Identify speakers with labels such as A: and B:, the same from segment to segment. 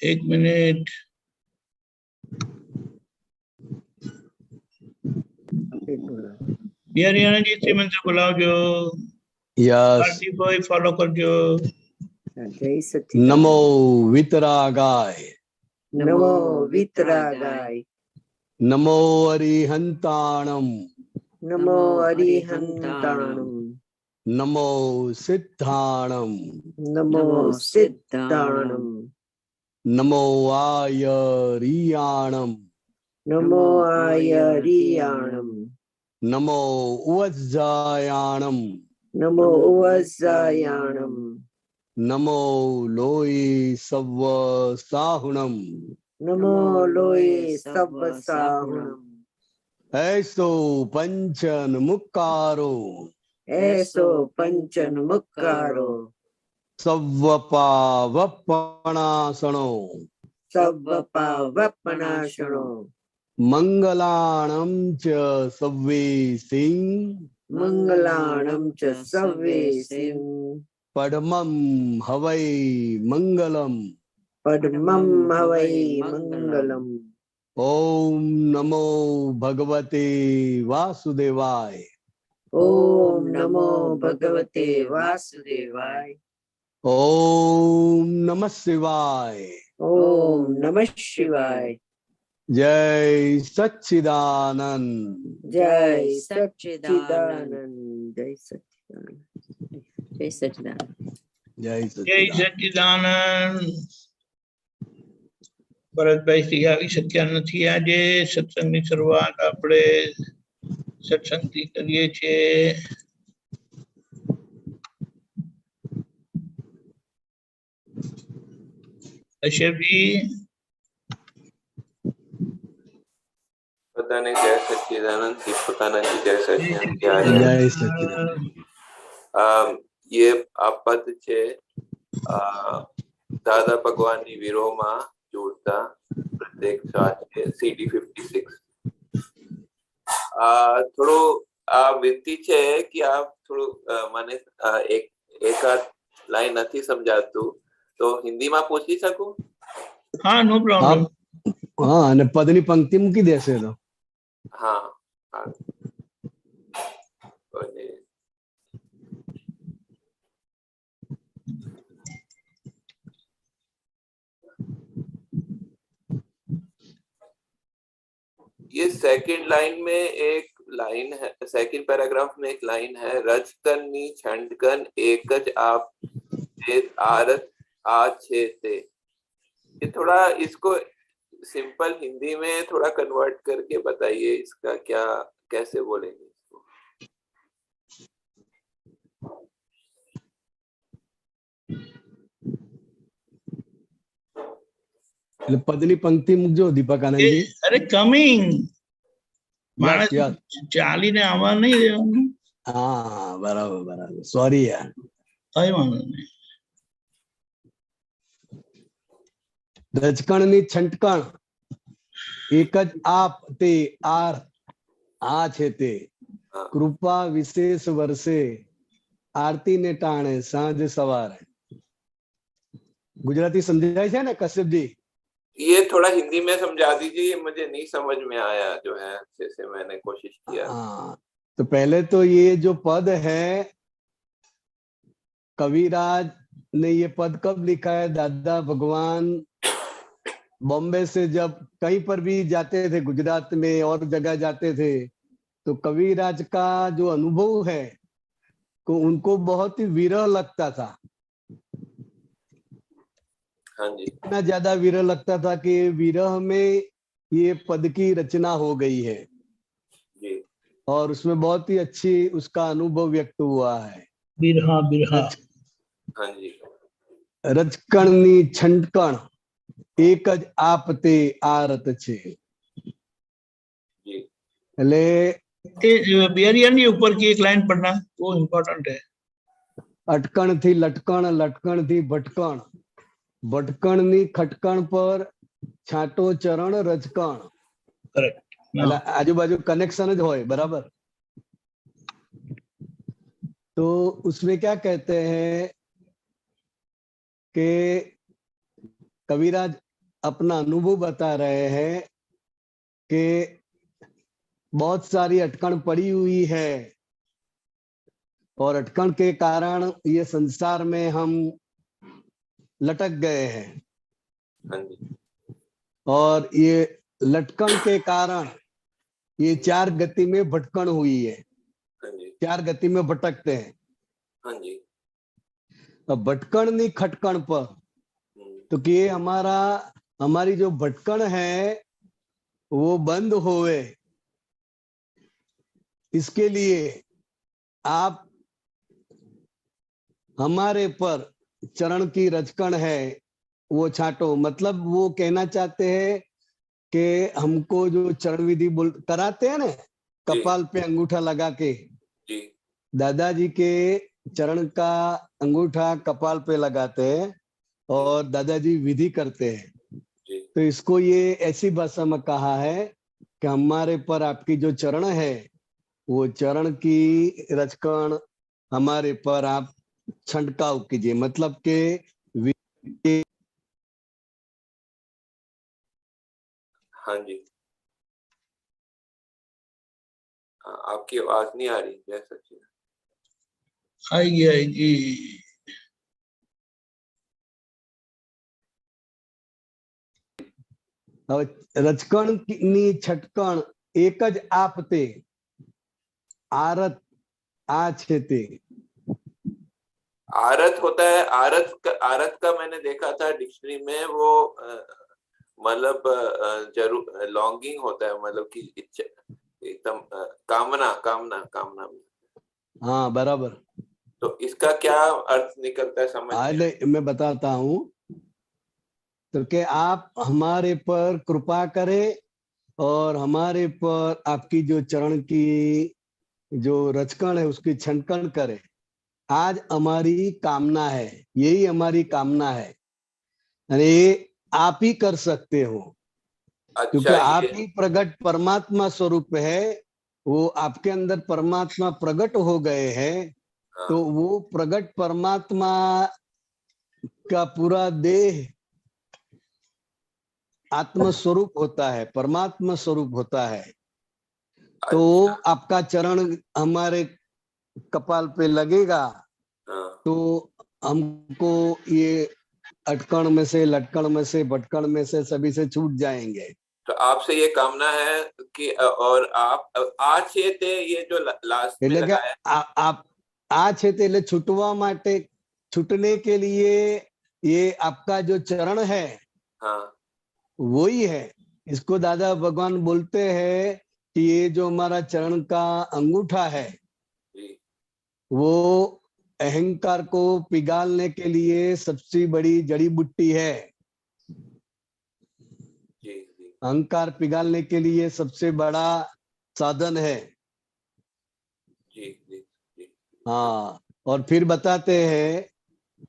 A: एक मिनट। हरियाणा जी से मंत्र बुलाओ जो।
B: यस।
A: आरती भाई फॉलो कर जो।
C: जय सच्चिदानंद।
B: नमो वितरागाय।
C: नमो वितरागाय।
B: नमो अरिहंताणम।
C: नमो अरिहंताणम।
B: नमो सिद्धाणम।
C: नमो सिद्धाणम।
B: नमो आयरियाणम।
C: नमो आयरियाणम।
B: नमो उवज्जायाणम।
C: नमो उवज्जायाणम।
B: नमो लोई सव्व साहुणम।
C: नमो लोये सव्वसाहुणम।
B: ऐसो पंचन मुक्कारो।
C: ऐसो पंचन मुक्कारो।
B: सव्वपावपणासनो।
C: सव्वपावपनाशनो।
B: मंगलाणं च सव्वेसिं।
C: मंगलाणं च सव्वेसिं।
B: पद्मं हवै मंगलम्।
C: पद्मं हवै मंगलम्।
B: ओम नमो भगवते वासुदेवाय।
C: ओम नमो भगवते वासुदेवाय।
B: ओम नमः शिवाय।
C: ओम नमः शिवाय।
B: जय सच्चिदानंद।
C: जय सच्चिदानंद। जय सच्चिदानंद। जय सच्चिदानंद।
B: जय
A: जय
B: सच्चिदानंद।
A: सच्चिदानंद। ભરતભાઈ શ્રી આવી શક્યા નથી આજે સત્સંગની શરૂઆત આપણે સત્સંગથી કરીએ છીએ। અશરજી
D: બધાને જય સચ્ચિદાનંદ। દીપકાનંદ જય સચ્ચિદાનંદ।
B: जय सच्चिदानंद।
D: ये આ પદ છે દાદા ભગવાનની વિરોહમાં જોડતા પ્રત્યેક સાથ છે CD 56। થોડું આ વિનંતી છે કે આપ થોડું મને એકાદ લાઈન નથી સમજાતું તો હિન્દીમાં પૂછી શકું?
A: હા, નો પ્રોબ્લેમ।
B: हाँ અને પદની પંક્તિ મૂકી દેશે તો
D: हाँ हाँ। ये सेकंड लाइन में एक लाइन है, सेकंड पैराग्राफ में एक लाइन है, रजकनी छंडकन एकज आप आरत आछे ते। ये थोड़ा इसको सिंपल हिंदी में थोड़ा कन्वर्ट करके बताइए, इसका क्या कैसे बोलेंगे इसको?
B: એટલે પદની પંક્તિ મૂકજો દીપકાનંદજી।
A: અરે કમિંગ
B: યસ
A: માણસ
B: યસ।
A: ચાલીને આવવા નહીં દેવાનું।
B: હા બરાબર બરાબર। સોરી યાર।
A: કઈ વાંધો નહીં।
B: રજકણની છંટકણ એક જ આપ તે આર આ છે તે કૃપા વિશેષ વર્ષે આરતીને ટાણે સાંજ સવારે। ગુજરાતી સમજાય છે ને કશ્યપજી?
D: ये थोड़ा हिंदी में समझा दीजिए, मुझे नहीं समझ में आया जो है, जैसे मैंने कोशिश किया।
B: हाँ तो पहले तो ये जो पद है कविराज ने ये पद कब लिखा है? दादा भगवान बॉम्बे से जब कहीं पर भी जाते थे, गुजरात में और जगह जाते थे, तो कविराज का जो अनुभव है को उनको बहुत ही विरह लगता था।
D: हाँ जी।
B: इतना ज्यादा विरह लगता था कि विरह में ये पद की रचना हो गई है
D: जी।
B: और उसमें बहुत ही अच्छी उसका अनुभव व्यक्त हुआ है।
A: बिरहा बिरहा।
D: हाँ जी।
B: रजकणनी छंटकण एक ज आप ते आरत छे।
D: जी।
B: એટલે
A: बिहारियानी ऊपर की एक लाइन पढ़ना, वो इम्पोर्टेंट है।
B: अटकण थी लटकण, लटकण थी भटकण, भटकणनी खटकण पर छाटो चरण रजकण।
A: करेक्ट।
B: એટલે આજુબાજુ કનેક્શન જ હોય બરાબર। तो उसमें क्या कहते हैं कि कविराज अपना अनुभव बता रहे हैं कि बहुत सारी अटकन पड़ी हुई है और अटकन के कारण ये संसार में हम लटक गए हैं
D: हाँ जी,
B: और ये लटकन के कारण ये चार गति में भटकन हुई है,
D: हाँ जी,
B: चार गति में भटकते हैं।
D: हाँ जी।
B: अब भटकन नहीं खटकन पर, तो कि ये हमारी जो भटकन है वो बंद होवे, इसके लिए आप हमारे पर चरण की रचकन है वो छाटो। मतलब वो कहना चाहते हैं कि हमको जो चरण विधि कराते हैं ना, कपाल पे अंगूठा लगा के,
D: जी,
B: दादाजी के चरण का अंगूठा कपाल पे लगाते हैं और दादाजी विधि करते हैं।
D: जी,
B: तो इसको ये ऐसी भाषा में कहा है कि हमारे पर आपकी जो चरण है वो चरण की रचकन हमारे पर आप छंटकाव कीजिए। मतलब के
D: हाँ जी। आपकी आवाज नहीं आ रही जय सच्चिदानंद।
A: आएगी आएगी।
B: रचकन ની છટકણ એક જ આપતે आरत आ छेते।
D: आरत होता है, आरत का मैंने देखा था डिक्शनरी में, वो मतलब जरूर लॉन्गिंग होता है, मतलब कि इच्छा, एकदम कामना कामना कामना।
B: हाँ बराबर।
D: तो इसका क्या अर्थ निकलता है समझ में?
B: मैं बताता हूँ। तो कि आप हमारे पर कृपा करें और हमारे पर आपकी जो चरण की जो रचकन है उसकी छंटकन करे। आज हमारी कामना है, यही हमारी कामना है। अरे आप ही कर सकते हो, क्योंकि
D: अच्छा,
B: आप
D: ये
B: ही प्रगट परमात्मा स्वरूप है। वो आपके अंदर परमात्मा प्रगट हो गए हैं।
D: हाँ,
B: तो वो प्रगट परमात्मा का पूरा देह आत्म स्वरूप होता है, परमात्मा स्वरूप होता है। तो
D: अच्छा,
B: आपका चरण हमारे कपाल पे लगेगा
D: हाँ,
B: तो हमको ये अटकन में से, लटकन में से, भटकन में से सभी से छूट जाएंगे।
D: तो आपसे ये कामना है कि और आप आज ये जो लास्ट में
B: એટલે કે
D: लगाया
B: आप आ છે તે એટલે छूटवा माटे, छूटने के लिए ये आपका जो चरण है
D: हाँ,
B: वो ही है। इसको दादा भगवान बोलते हैं कि ये जो हमारा चरण का अंगूठा है
D: जी,
B: वो अहंकार को पिघालने के लिए सबसे बड़ी जड़ी बूटी है।
D: जी, जी,
B: अहंकार पिघालने के लिए सबसे बड़ा साधन है।
D: जी, जी, जी,
B: हाँ, और फिर बताते हैं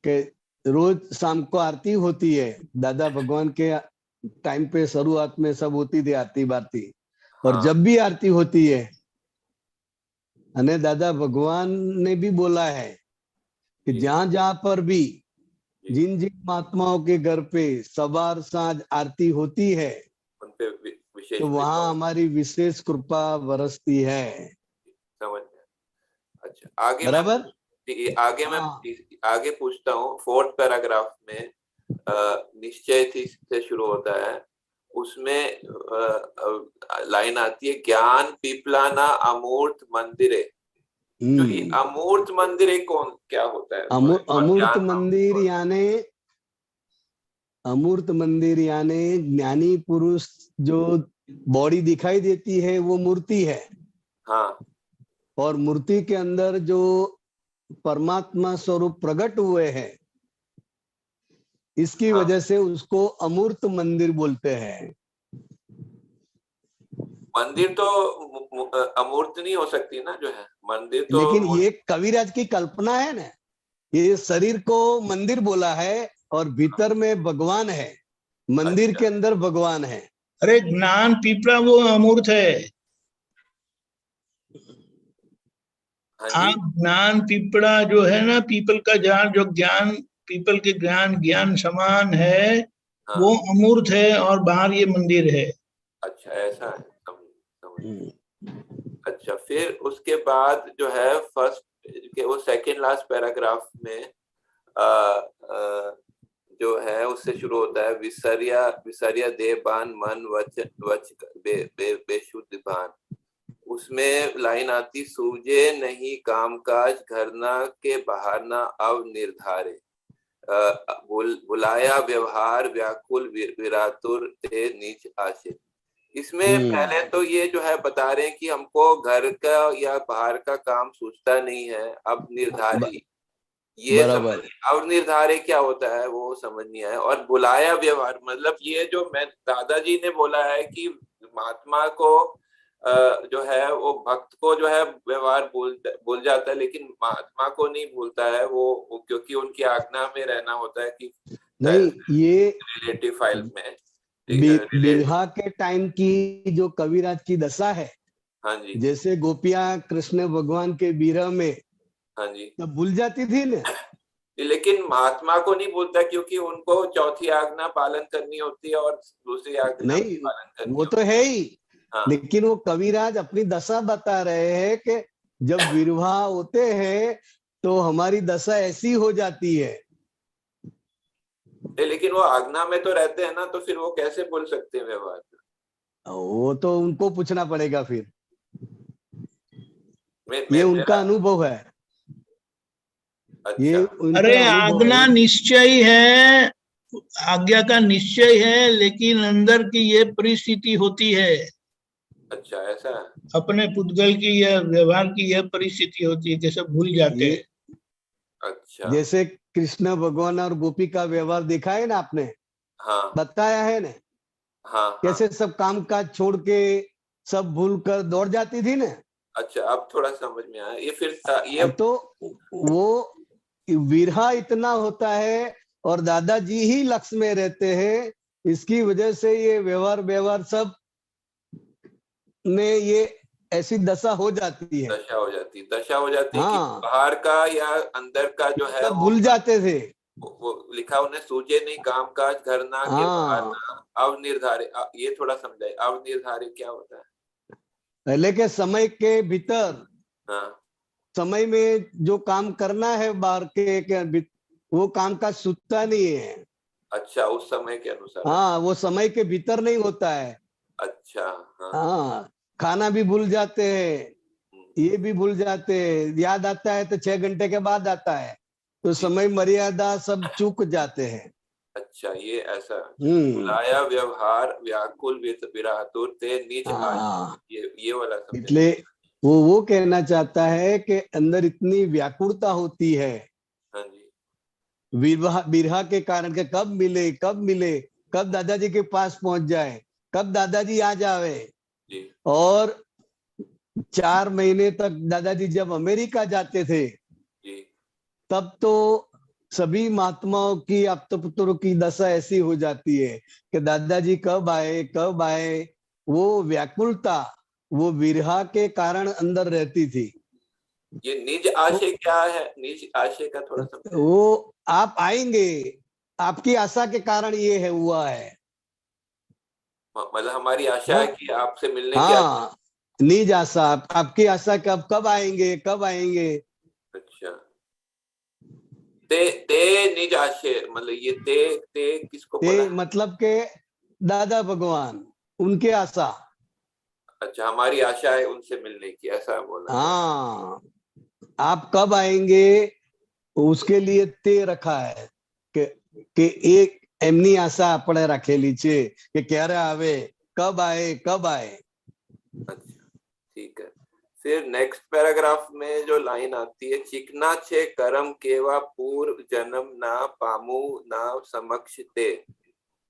B: कि रोज शाम को आरती होती है। दादा भगवान के टाइम पे शुरुआत में सब होती थी आरती बारती, और
D: हाँ,
B: जब भी आरती होती है अने दादा भगवान ने भी बोला है कि
D: जी,
B: जहां जहां पर भी
D: जी,
B: जिन जिन महात्माओं के घर पे सवार सांझ आरती होती है
D: उन पे विशेष
B: तो वहां हमारी विशेष कृपा बरसती है।
D: समझ में। अच्छा, आगे मैं
B: बराबर।
D: आगे मैं
B: हाँ
D: आगे पूछता हूँ। 4th पैराग्राफ में निश्चय थी से शुरू होता है, उसमें लाइन आती है, ज्ञान पिपलाना अमूर्त मंदिरे। जो ये अमूर्त मंदिर कौन क्या होता है?
B: अमूर्त
D: ज्ञान
B: मंदिर यानी अमूर्त मंदिर यानी ज्ञानी पुरुष जो बॉडी दिखाई देती है वो मूर्ति है,
D: हाँ,
B: और मूर्ति के अंदर जो परमात्मा स्वरूप प्रकट हुए हैं इसकी
D: हाँ,
B: वजह से उसको अमूर्त मंदिर बोलते हैं।
D: मंदिर तो अमूर्त नहीं हो सकती ना, जो है मंदिर तो
B: लेकिन ये कविराज की कल्पना है ना, ये शरीर को मंदिर बोला है और भीतर में भगवान है, मंदिर
D: अच्छा,
B: के अंदर भगवान है।
A: अरे ज्ञान पीपड़ा वो अमूर्त है।
D: हाँ जी,
A: आप ज्ञान पीपड़ा जो है ना, पीपल का झाड़ जो ज्ञान, पीपल के ज्ञान ज्ञान समान है,
D: हाँ,
A: वो अमूर्त है और बाहर ये मंदिर है।
D: अच्छा ऐसा है, समझ। अच्छा, फिर उसके बाद जो है फर्स्ट के वो सेकंड लास्ट पैराग्राफ में जो है उससे शुरू होता है, विसर्या विसर्या दे बान मन वच वच बेशुद्ध भान। उसमें लाइन आती, सूझे नहीं कामकाज घरना के बाहर ना अब निर्धारे, बुलाया व्यवहार व्याकुल विरातुर ते नीच आशे। इसमें पहले तो ये जो है बता रहे हैं कि हमको घर का या बाहर का काम सूझता नहीं है, अब निर्धारी ये समझ, अब निर्धारे क्या होता है वो समझ नहीं आया। और बुलाया व्यवहार मतलब ये जो मैं दादाजी ने बोला है कि महात्मा को जो है वो भक्त को जो है व्यवहार भूल जाता है, लेकिन महात्मा को नहीं भूलता है वो क्योंकि उनकी आज्ञा में रहना होता है कि
B: नहीं, ये
D: रिलेटिव फाइल में
B: बिरहा के टाइम की जो कविराज की दशा है,
D: हाँ जी,
B: जैसे गोपियां कृष्ण भगवान के विरह में
D: हाँ जी,
B: तब भूल जाती थी ना,
D: लेकिन महात्मा को नहीं भूलता क्योंकि उनको चौथी आज्ञा पालन करनी होती है और दूसरी आज्ञा
B: नहीं
D: पालन करनी
B: वो तो है ही।
D: हाँ।
B: लेकिन वो कविराज अपनी दशा बता रहे हैं कि जब विवाह होते हैं तो हमारी दशा ऐसी हो जाती है।
D: लेकिन वो आज्ञा में तो रहते हैं ना, तो फिर वो कैसे भूल सकते हैं व्यवहार?
B: वो तो उनको पूछना पड़ेगा फिर,
D: ये
B: उनका अनुभव है।
D: अच्छा।
B: ये उनका
A: अरे
B: अनुभव
A: आज्ञा
B: है।
A: निश्चय है, आज्ञा का निश्चय है, लेकिन अंदर की ये परिस्थिति होती है।
D: अच्छा ऐसा है।
A: अपने पुद्गल की या व्यवहार की यह परिस्थिति होती है, जैसे भूल जाते हैं।
D: अच्छा,
B: जैसे कृष्ण भगवान और गोपी का व्यवहार देखा है ना आपने,
D: हाँ
B: बताया है ना,
D: हाँ
B: कैसे सब काम काज छोड़ के सब भूल कर दौड़ जाती थी ना।
D: अच्छा, अब थोड़ा समझ में आया। ये फिर ये
B: तो वो विरहा इतना होता है और दादाजी ही लक्ष्य में रहते हैं, इसकी वजह से ये व्यवहार सब में ये ऐसी दशा हो जाती है।
D: दशा हो जाती कि
B: हाँ,
D: बाहर का या अंदर का जो है
B: सब भूल जाते थे।
D: वो लिखा उन्हें, सूझे नहीं काम काज घर ना के बाहर
B: हाँ,
D: ना अब निर्धारे। ये थोड़ा समझाए, अब निर्धारे क्या होता है?
B: पहले के समय के भीतर,
D: हाँ,
B: समय में जो काम करना है बाहर के वो काम का सूझता नहीं है।
D: अच्छा, उस समय के अनुसार।
B: हाँ, वो समय के भीतर नहीं होता है।
D: अच्छा, हाँ,
B: हाँ, खाना भी भूल जाते हैं, ये भी भूल जाते हैं, याद आता है तो 6 घंटे के बाद आता है, तो समय मर्यादा सब चूक जाते हैं।
D: अच्छा, ये ऐसा। बुलाया व्यवहार व्याकुल विरातुर ते निज आश। ये वाला समझे।
B: इसलिए वो कहना चाहता है कि अंदर इतनी व्याकुलता होती है
D: हाँ जी,
B: बिरहा के कारण के कब मिले कब दादाजी के पास पहुंच जाए, कब दादाजी आ जावे।
D: जी,
B: और 4 महीने तक दादाजी जब अमेरिका जाते थे
D: जी,
B: तब तो सभी महात्माओं की आप्तपुत्रों की दशा ऐसी हो जाती है कि दादाजी कब आए। वो व्याकुलता वो विरहा के कारण अंदर रहती थी।
D: ये निज आशय क्या है? निज आशय का थोड़ा समझे।
B: वो आप आएंगे, आपकी आशा के कारण ये है हुआ है।
D: मतलब हमारी आशा है कि आपसे मिलने की
B: हाँ, निज आशा, आपकी आशा कब आएंगे।
D: अच्छा, ते निज आशय मतलब ये ते किसको बोला?
B: मतलब के दादा भगवान, उनके आशा।
D: अच्छा, हमारी आशा है उनसे मिलने की, ऐसा बोला।
B: हाँ, आप कब आएंगे उसके लिए ते रखा है कि एक એમની આશા આપણે રાખેલી છે કે ક્યારે આવે, કબ आए।
D: अच्छा, ठीक है। फिर नेक्स्ट पैराग्राफ में जो लाइन आती है, चिकना छे करम केवा पूर्व जन्म ना पामू ना समक्ष ते।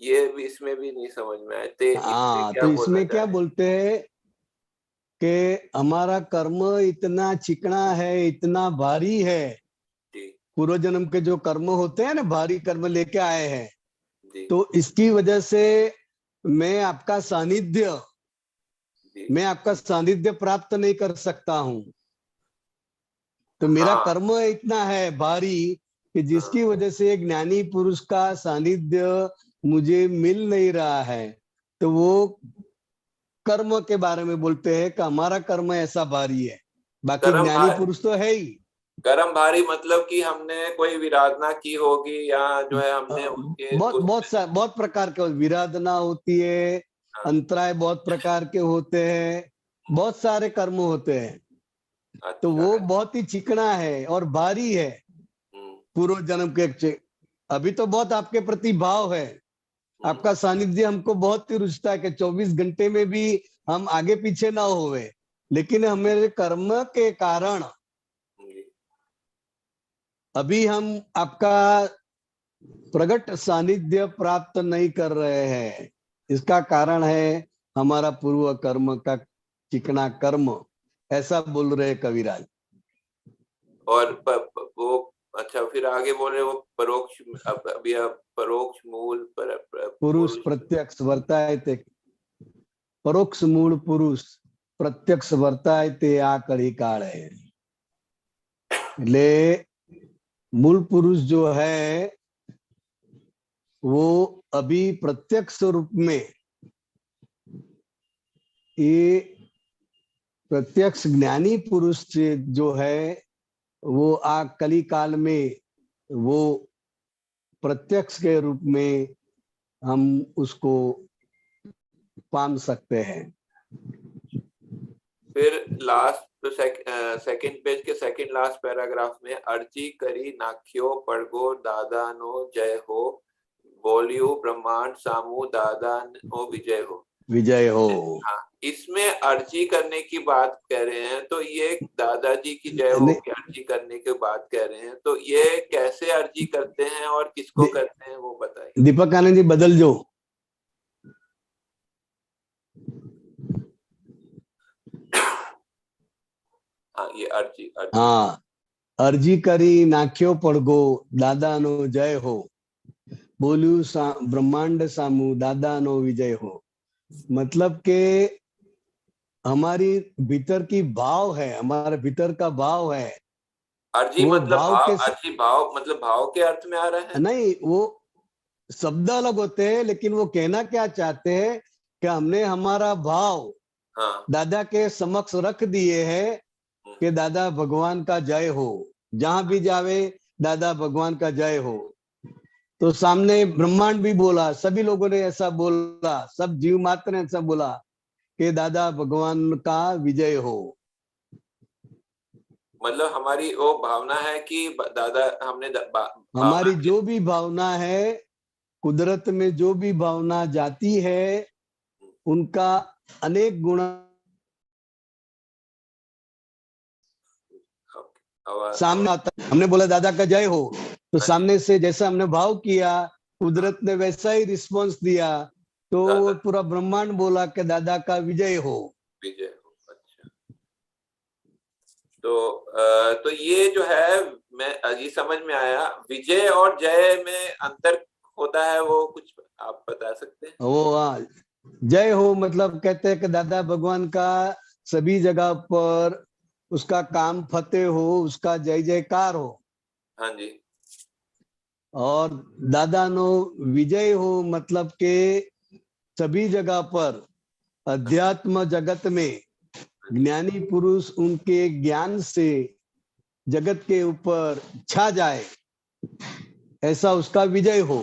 D: ये भी इसमें भी नहीं समझ में आए ते।
B: हाँ, तो इसमें क्या बोलते हैं कि हमारा कर्म इतना चिकना है, इतना भारी है। पूर्व जन्म के जो कर्म होते हैं ना, भारी कर्म लेके आए हैं, तो इसकी वजह से मैं आपका सानिध्य प्राप्त नहीं कर सकता हूँ। तो मेरा कर्म इतना है भारी कि जिसकी वजह से एक ज्ञानी पुरुष का सानिध्य मुझे मिल नहीं रहा है, तो वो कर्म के बारे में बोलते हैं कि हमारा कर्म ऐसा भारी है। बाकी
D: कर्म
B: ज्ञानी
D: भारी,
B: पुरुष तो है ही।
D: कर्म भारी मतलब कि हमने कोई विराधना की होगी या जो है हमने उसके
B: बहुत प्रकार के विराधना होती है,
D: हाँ,
B: अंतराय बहुत प्रकार के होते हैं, बहुत सारे कर्म होते हैं। तो
D: अच्छा
B: वो
D: है।
B: बहुत ही चिकना है और भारी है। पूर्व जन्म के अभी तो बहुत आपके प्रति भाव है, आपका सानिध्य हमको बहुत ही रुचता है कि 24 घंटे में भी हम आगे पीछे ना होवे, लेकिन हमारे कर्म के कारण अभी हम आपका प्रगट सानिध्य प्राप्त नहीं कर रहे हैं। इसका कारण है हमारा पूर्व कर्म का चिकना कर्म, ऐसा बोल रहे कविराज।
D: और वो अच्छा फिर आगे बोल रहे वो परोक्ष, अभी परोक्ष मूल
B: पुरुष प्रत्यक्ष वर्तायते, परोक्ष मूल पुरुष प्रत्यक्ष वर्तायते आ कड़ी काल है। ले मूल पुरुष जो है वो अभी प्रत्यक्ष रूप में, ये प्रत्यक्ष ज्ञानी पुरुष जो है वो आ कली काल में वो प्रत्यक्ष के रूप में हम उसको पाम सकते हैं।
D: फिर लास्ट सेकंड पेज के सेकंड लास्ट पैराग्राफ में अर्जी करी नाख्यो पड़गो दादा नो जय हो, बोलियो ब्रह्मांड सामू दादा नो विजय हो।
B: विजय हो।
D: हाँ, इसमें अर्जी करने की बात कह रहे हैं, तो ये दादाजी की जय हो की अर्जी करने की बात कह रहे हैं, तो ये कैसे अर्जी करते हैं और किसको करते हैं वो बताइए।
B: दीपक आनंद जी बदल जो।
D: हाँ, ये अर्जी
B: हाँ, अर्जी करी नाख्यो पड़गो दादा नो जय हो, बोलू ब्रह्मांड सामू दादा नो विजय हो। मतलब के हमारी भीतर की भाव है, हमारे भीतर का भाव है।
D: अर्जी
B: वो
D: मतलब
B: भाव
D: भाव,
B: के
D: अर्जी भाव मतलब भाव के अर्थ में आ रहा है
B: नहीं, वो शब्द अलग होते हैं, लेकिन वो कहना क्या चाहते हैं कि हमने हमारा भाव
D: हाँ।
B: दादा के समक्ष रख दिए हैं कि दादा भगवान का जय हो, जहां भी जावे दादा भगवान का जय हो। तो सामने ब्रह्मांड भी बोला, सभी लोगों ने ऐसा बोला, सब जीव मात्र ने ऐसा बोला कि दादा भगवान का विजय हो।
D: मतलब हमारी वो भावना है कि दादा हमने
B: हमारी जो भी भावना है, कुदरत में जो भी भावना जाती है, उनका अनेक गुण सामने आता। हमने बोला दादा का जय हो, तो सामने से जैसा हमने भाव किया, कुदरत ने वैसा ही रिस्पॉन्स दिया, तो पूरा ब्रह्मांड बोला कि दादा का विजय हो।
D: विजय हो। अच्छा, तो ये जो है मैं ये समझ में आया। विजय और जय में अंतर होता है, वो कुछ आप बता सकते हैं?
B: वो जय हो मतलब कहते हैं कि दादा भगवान का सभी जगह पर उसका काम फतेह हो, उसका जय जयकार हो।
D: हाँ जी।
B: और दादा नो विजय हो मतलब के सभी जगह पर अध्यात्म जगत में ज्ञानी पुरुष उनके ज्ञान से जगत के ऊपर छा जाए, ऐसा उसका विजय हो।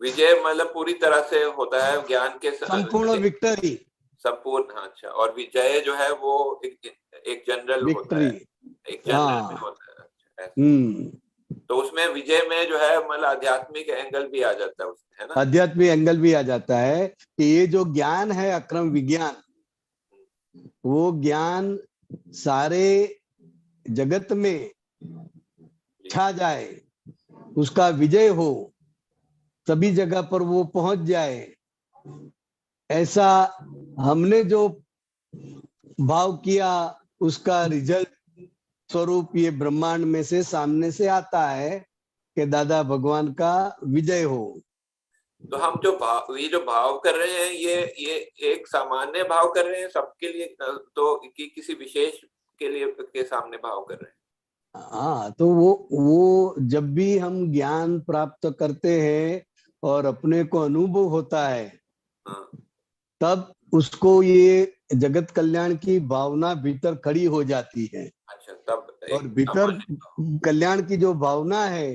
D: विजय मतलब पूरी तरह से होता है ज्ञान के
B: संपूर्ण विक्टरी,
D: संपूर्ण। अच्छा, और विजय जो है वो एक जनरल होता है, एक जनरल में होता है। तो उसमें विजय में जो है मतलब आध्यात्मिक एंगल भी आ जाता है उसमें, है ना?
B: आध्यात्मिक एंगल भी आ जाता है कि ये जो ज्ञान है अक्रम विज्ञान, वो ज्ञान सारे जगत में छा जाए, उसका विजय हो, सभी जगह पर वो पहुंच जाए। ऐसा हमने जो भाव किया, उसका रिजल्ट स्वरूप ये ब्रह्मांड में से सामने से आता है कि दादा भगवान का विजय हो।
D: तो हम जो भाव कर रहे हैं, ये एक सामान्य भाव कर रहे हैं सबके लिए, तो किसी विशेष के लिए के सामने भाव कर रहे हैं?
B: हाँ, तो वो जब भी हम ज्ञान प्राप्त करते हैं और अपने को अनुभव होता है,
D: हाँ,
B: तब उसको ये जगत कल्याण की भावना भीतर खड़ी हो जाती है।
D: अच्छा, तब
B: और
D: एक
B: भीतर कल्याण की जो भावना है,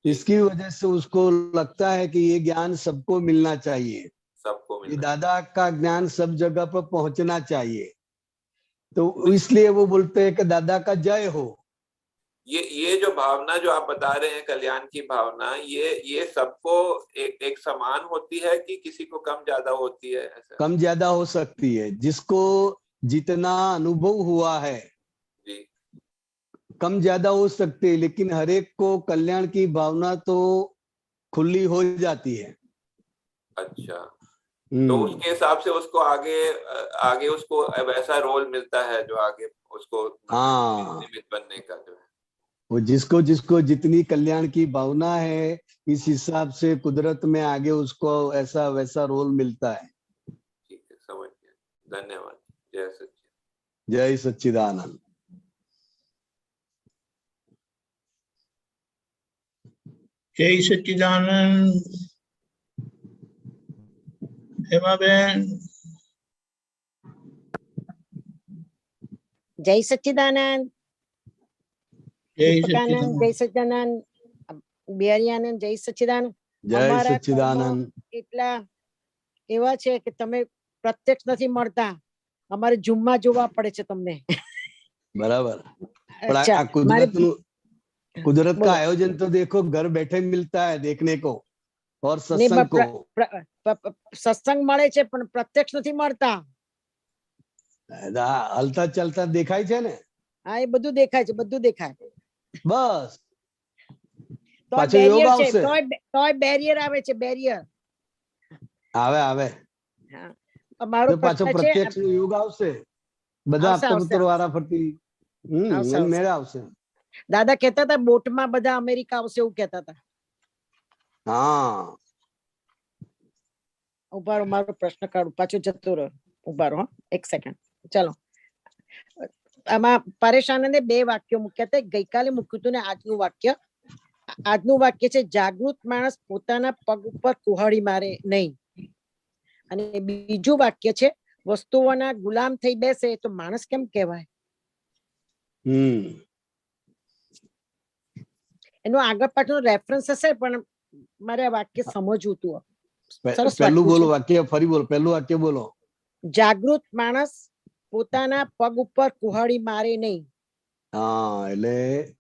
B: इसकी वजह से उसको लगता है कि ये ज्ञान सबको मिलना चाहिए,
D: सबको
B: ये
D: मिलना।
B: दादा का ज्ञान सब जगह पर पहुंचना चाहिए। तो इसलिए वो बोलते हैं कि दादा का जय हो।
D: ये जो भावना जो आप बता रहे हैं, कल्याण की भावना, ये सबको एक समान होती है कि किसी को कम ज्यादा होती है? ऐसा?
B: कम ज्यादा हो सकती है, जिसको जितना अनुभव हुआ है
D: जी।
B: कम ज्यादा हो सकती है, लेकिन हर एक को कल्याण की भावना तो खुली हो जाती है।
D: अच्छा, तो उसके हिसाब से उसको आगे उसको वैसा रोल मिलता है जो आगे उसको
B: हाँ,
D: निमित्त बनने का जो है।
B: वो जिसको जिसको जितनी कल्याण की भावना है, इस हिसाब से कुदरत में आगे उसको ऐसा वैसा रोल मिलता है।
D: ठीक है, समझ गया। धन्यवाद। जय सच्चिदानंद।
B: जय सच्चिदानंद।
A: जय सच्चिदानंद। हेमा बहन,
E: जय सच्चिदानंद,
A: जय
E: दीपकानंद,
A: सच्चिदानंद।
E: जय सच्चिदानंद, બિહારીયાનંદ, જય સચ્ચિદાનંદ.
B: જય
E: અમારા
B: સચ્ચિદાનંદ.
E: કર્મો એટલા એવા છે કે તમે પ્રત્યક્ષ નથી મળતા, અમારે ઝૂમમાં જોવા પડે છે તમને.
B: बराबर। पर
E: अच्छा,
B: कुदरत का
E: बोलो।
B: आयोजन तो देखो घर बैठे मिलता है देखने को, और
E: નહીં,
B: सत्संग को।
E: સત્સંગ મળે છે પણ પ્રત્યક્ષ નથી મળતા.
B: हलता चलता देखाय છે ને?
E: હા, એ બધું દેખાય છે, બધું દેખાય.
B: બસ
E: તો
B: પાછો યોગ
E: બેરિયર છે,
B: આવશે.
E: તોય બેરિયર આવે છે, બેરિયર.
B: આવે આવે
E: હા, મારો
B: તો પાછો
E: પ્રશ્ન છે.
B: પ્રત્યક્ષ નો યોગ આવશે, બધા
E: આવશે,
B: આપતા
E: આવશે,
B: પુત્રો વારા ફરતી
E: આવશે, આવશે.
B: મેળા આવશે.
E: દાદા કહેતા હતા બોટમાં બધા અમેરિકા આવશે એવું કહેતા હતા.
B: હા,
E: ઉભા રહો, મારો પ્રશ્ન કાઢું, પાછું જતું રહ્યો. ઉભા રહો, એક સેકન્ડ. ચલો, આમાં પરેશ આનંદે બે વાક્યો મૂક્યા હતા, ગઈકાલે મૂક્યું હતું ને આજનું વાક્ય. આજનું વાક્ય છે, જાગૃત માણસ પોતાના પગ ઉપર કુહાડી મારે નહીં. અને બીજું વાક્ય છે, વસ્તુઓના ગુલામ થઈ બેસે તો માણસ કેમ કહેવાય? એનો આગળ પાછળ રેફરન્સ હશે, પણ મારે આ વાક્ય સમજવું હતું. સરસ
B: પહેલું
E: વાક્ય
B: બોલો,
E: છે.
B: વાક્ય ફરી બોલો, પહેલું વાક્ય બોલો.
E: જાગૃત માણસ પોતાના પગ ઉપર કુહાડી મારે નહીં.
B: हाँ, એટલે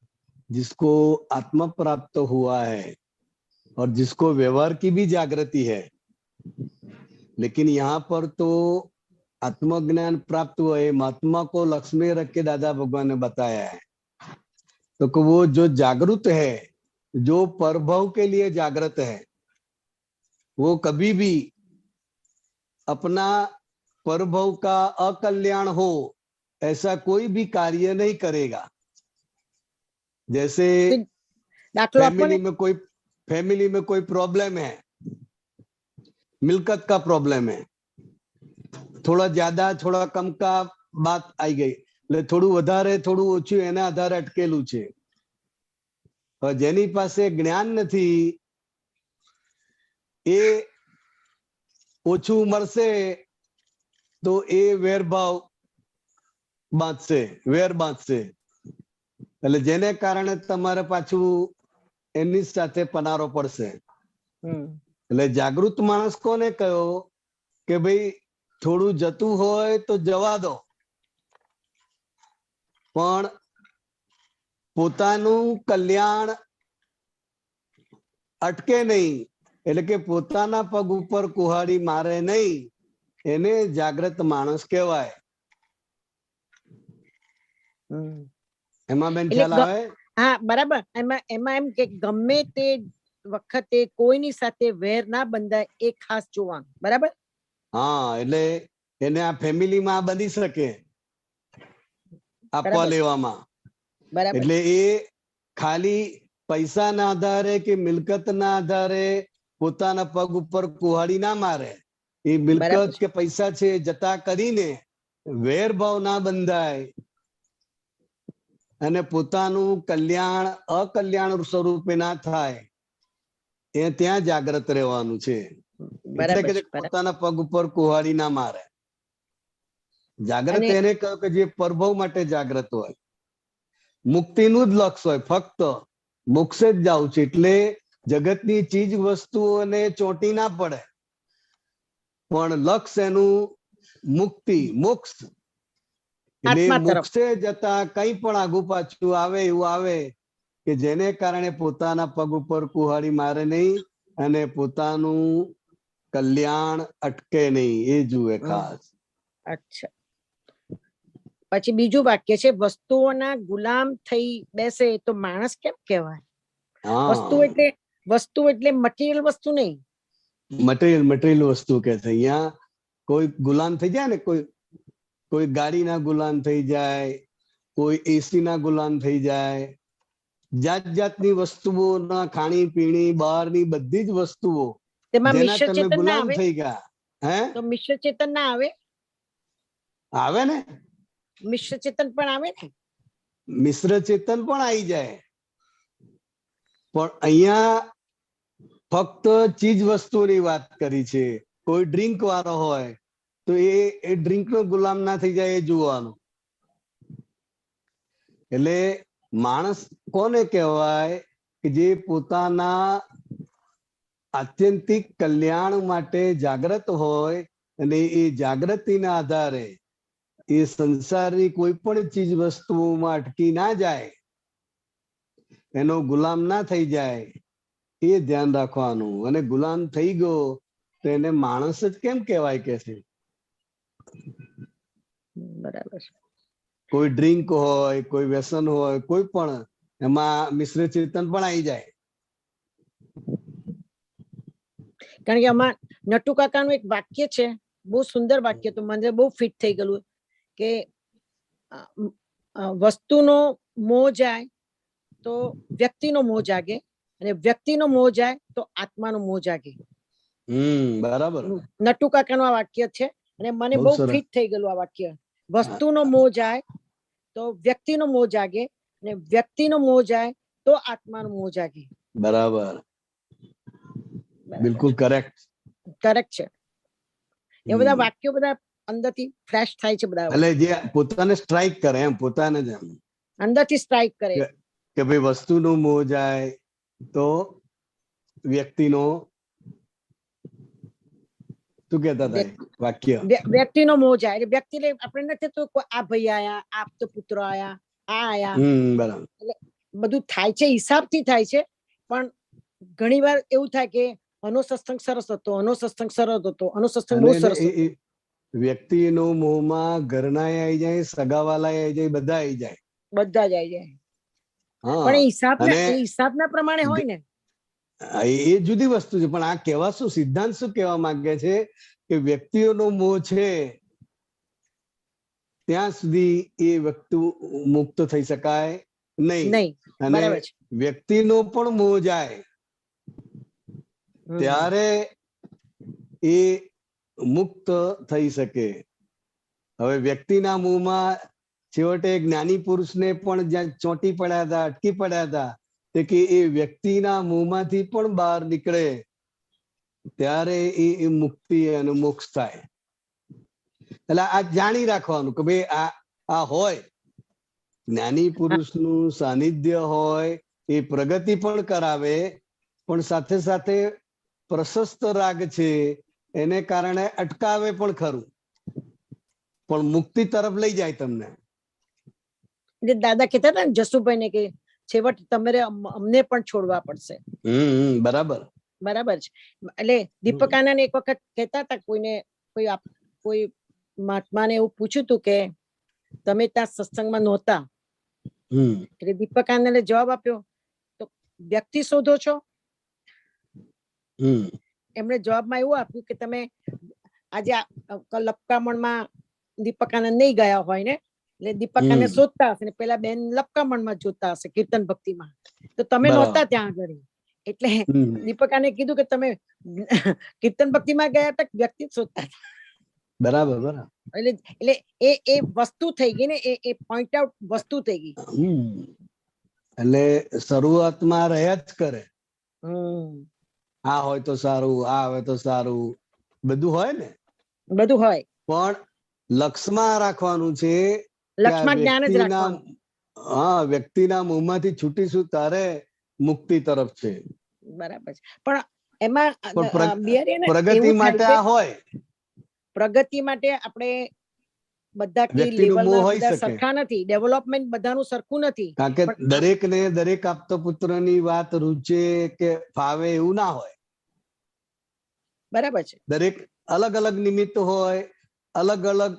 B: जिसको आत्मा प्राप्त हुआ है और जिसको व्यवहार की भी जागृति है, लेकिन यहाँ पर तो आत्मज्ञान प्राप्त हुआ है, महात्मा को लक्ष्य में रख के दादा भगवान ने बताया है। तो वो जो जागृत है, जो परभव के लिए जागृत है, वो कभी भी अपना परभव का अकल्याण हो ऐसा कोई भी कार्य नहीं करेगा। जैसे फैमिली में कोई प्रॉब्लम है, मिलकत का प्रॉब्लम है, थोड़ा ज्यादा थोड़ा कम का बात आई गई, थोड़ू वधारे थोड़ू ओछું એના આધારે અટકેલું છે। જેની પાસે જ્ઞાન નથી એ ઓછું મળશે તો એ વેરભાવ બાંધશે, વેર બાંધશે, એટલે જેને કારણે તમારે પાછું એમની સાથે પનારો પડશે। એટલે જાગૃત માણસ કોને કહ્યો કે ભાઈ થોડું જતું હોય તો જવા દો, પણ પોતાનું કલ્યાણ અટકે નહીં, એટલે કે પોતાના પગ ઉપર કુહાડી મારે નહીં, એને જાગૃત માણસ કહેવાય। એમાં બેન ખ્યાલ આવે?
E: હા, બરાબર. એમાં એમ કે ગમે તે વખતે કોઈની સાથે વેર ના બંધાય એ ખાસ જોવાનું, બરાબર?
B: હા, એટલે એને આ ફેમિલીમાં બંધી શકે આપવા લેવામાં, એટલે એ ખાલી પૈસાના આધારે કે મિલકતના આધારે પોતાના પગ ઉપર કુહાડી ના મારે, એ મિલકત કે પૈસા છે જતા કરીને વેરભાવ ના બંધાય અને પોતાનું કલ્યાણ અકલ્યાણ સ્વરૂપે ના થાય, એ ત્યાં જાગ્રત રહેવાનું છે. એટલે
E: બરાબર
B: કે
E: છે, બરાબર.
B: પોતાના પગ ઉપર કુહાડી ના મારે. જાગ્રત
E: અને-
B: એને કહ્યું કે જે પરભવ માટે જાગ્રત હોય, મુક્તિનું જ લક્ષ હોય, ફક્ત મોક્ષે જ જાવું છે. એટલે જગતની ચીજ વસ્તુઓને ચોંટી ના પડે, પણ લક્ષ એનું મુક્તિ, મોક્ષ. એટલે
E: આત્મા તરફ.
B: મોક્ષે જતા કઈ પણ આગુ પાછું આવે એવું આવે કે જેને કારણે પોતાના પગ ઉપર કુહાડી મારે નહીં અને પોતાનું કલ્યાણ અટકે નહીં, એ જુએ ખાસ.
E: અચ્છા. પછી બીજું વાક્ય છે, વસ્તુઓના ગુલામ થઈ બેસે તો માણસ કેમ કહેવાય? વસ્તુ એટલે મટીરિયલ વસ્તુ નહીં.
B: મટીરિયલ વસ્તુ કે છે. અહીંયા કોઈ ગુલામ થઈ જાય ને, કોઈ ગાડીના ગુલામ થઈ જાય, કોઈ એસી ના ગુલામ થઈ જાય, જાત જાતની વસ્તુઓના ખાણી પીણી બહારની બધી જ વસ્તુઓ
E: તેમાં
B: જેના
E: મિશ્ર
B: તમે
E: ચેતન ના
B: ગુલામ
E: આવે?
B: થઈ ગયા. હે,
E: તો મિશ્ર ચેતન ના આવે?
B: આવે ને,
E: મિશ્ર ચેતન પણ આવે ને.
B: મિશ્ર ચેતન પણ આવી જાય, પણ અહીંયા ફક્ત ચીજ વસ્તુની વાત કરી છે. કોઈ ડ્રિંક વાળો હોય તો એ ડ્રિંક નો ગુલામ ના થઈ જાય, એ જોવાનું. એટલે માણસ કોને કહેવાય કે જે પોતાના આત્યંતિક કલ્યાણ માટે જાગ્રત હોય અને એ જાગૃતિના આધારે એ સંસારની કોઈ પણ ચીજ વસ્તુઓમાં અટકી ના જાય, એનો ગુલામ ના થઈ જાય, એ ધ્યાન રાખવાનું. અને ગુલામ થઈ ગયો તો એને માણસ જ કેમ કહેવાય કે છે?
E: બરાબર.
B: કોઈ ડ્રિંક હોય, કોઈ વ્યસન હોય, કોઈ પણ એમાં મિશ્ર ચેતન પણ આવી જાય.
E: કારણ કે આમાં નટુ કાકાનું એક વાક્ય છે, બહુ સુંદર વાક્ય, તો મને બહુ ફિટ થઈ ગયેલું કે વસ્તુનો મોહ જાય તો વ્યક્તિનો મોહ જાગે, અને વ્યક્તિનો મોહ જાય તો આત્માનો મોહ જાગે.
B: બરાબર.
E: નટુ કાકાનું આ વાક્ય છે અને મને
B: બહુ
E: બહુ
B: સરસ.
E: ફિટ થઈ ગયેલું આ વાક્ય. વસ્તુનો મોહ જાય તો વ્યક્તિનો મોહ જાગે, અને વ્યક્તિનો મોહ જાય તો આત્માનો મોહ જાગે.
B: બરાબર, બિલકુલ કરેક્ટ.
E: કરેક્ટ છે. એ બધા વાક્યો બધા અંદરથી ફ્લેશ થાય છે, બધા
B: એટલે જે પોતાને સ્ટ્રાઇક કરે, એમ પોતાને જ એમ
E: અંદરથી સ્ટ્રાઇક કરે.
B: કે ભાઈ વસ્તુનો મોહ જાય તો વ્યક્તિનો, શું કહેતા હતા વાક્ય?
E: વ્યક્તિનો મોહ જાય એટલે વ્યક્તિ, આપણે નથી તો આ ભાઈ આયા, આપ તો પુત્ર આયા, આ આયા,
B: બરાબર.
E: બધું થાય છે, હિસાબથી થાય છે. પણ ઘણી વાર એવું થાય કે આનો સત્સંગ સરસ હતો, આનો સત્સંગ સરસ હતો, આનો સત્સંગ બહુ સરસ હતો.
B: વ્યક્તિનો મોહમાં ઘરના આવી જાય, સગાવાલા આવી જાય, બધા આવી જાય,
E: બધા જ આવી જાય.
B: હા.
E: પણ
B: અને
E: એ હિસાબના પ્રમાણે હોય ને.
B: એ જુદી વસ્તુ છે. પણ આ કહેવા શું સિદ્ધાંત શું કહેવા માંગે છે કે વ્યક્તિઓનો મોહ છે ત્યાં સુધી એ વ્યક્તિ મુક્ત થઈ શકાય નહીં. અને
E: બરાબર છે.
B: વ્યક્તિનો પણ મોહ જાય ત્યારે એ મુક્ત થઈ શકે. હવે વ્યક્તિના મોહમાં છેવટે જ્ઞાની પુરુષને પણ જ્યાં ચોંટી પડ્યા હતા, અટકી પડ્યા હતા, તે કે એ વ્યક્તિના મોહમાંથી પણ બહાર નીકળે ત્યારે એ મુક્તિ અને મોક્ષ થાય. એટલે આ જાણી રાખવાનું કે ભાઈ આ હોય, જ્ઞાની પુરુષનું સાનિધ્ય હોય, એ પ્રગતિ પણ કરાવે, પણ સાથે સાથે પ્રશસ્ત રાગ છે એને કારણે અટકાવે પણ ખરું, પણ મુક્તિ તરફ લઈ જાય તમને.
E: દાદા કહેતા હતા ને જસુભાઈ ને કે છેવટ તમારે અમને પણ છોડવા પડશે.
B: બરાબર,
E: બરાબર છે. એટલે દીપક આનંદ એક વખત કહેતા હતા, કોઈ મહાત્માને એવું પૂછ્યું હતું કે તમે ત્યાં સત્સંગમાં નહોતા, એટલે દીપક આનંદે જવાબ આપ્યો, તો વ્યક્તિ શોધો છો? એમણે જવાબમાં એવું આપ્યું કે તમે આજે લપકામણમાં દીપક આનંદ નહીં ગયા હોય ને, એટલે દીપક આનંદ શોધતા હશે ને પેલા બેન લપકામણમાં જોતા હશે કીર્તન ભક્તિમાં, તો તમે નહોતા ત્યાં આગળ. એટલે દીપક આનંદે કીધું કે તમે કીર્તન ભક્તિમાં ગયા હતા, વ્યક્તિ શોધતા હતા.
B: બરાબર, બરાબર.
E: એટલે એ વસ્તુ થઈ ગઈ ને, એ પોઈન્ટ આઉટ વસ્તુ થઈ ગઈ.
B: એટલે શરૂઆતમાં રહ્યા જ કરે, આ હોય તો સારું, આ હોય તો સારું, બધું હોય ને,
E: બધું હોય,
B: પણ લક્ષમાં રાખવાનું છે કે આ
E: લક્ષમાં જ્ઞાન જ
B: વ્યક્તિના
E: રાખવાનું.
B: વ્યક્તિના મોંમાંથી છૂટીશું તારે મુક્તિ તરફ છે.
E: બરાબર છે. પણ એમાં
B: પણ
E: બિહારીને
B: પ્રગતિ
E: એવું
B: માટે
E: થાય
B: આ
E: છે,
B: હોય,
E: પ્રગતિ માટે આપણે બધા
B: વ્યક્તિનું મોહ
E: લેવલના
B: હોઈ
E: બધા
B: શકે.
E: સરખા નથી, ડેવલપમેન્ટ બધાનું સરખું નથી.
B: કારણ કે
E: પણ
B: દરેકને દરેક આપતો પુત્રની વાત રૂચે કે ફાવે એવું ના હોય.
E: બરાબર છે.
B: દરેક અલગ અલગ નિમિત્ત હોય, અલગ અલગ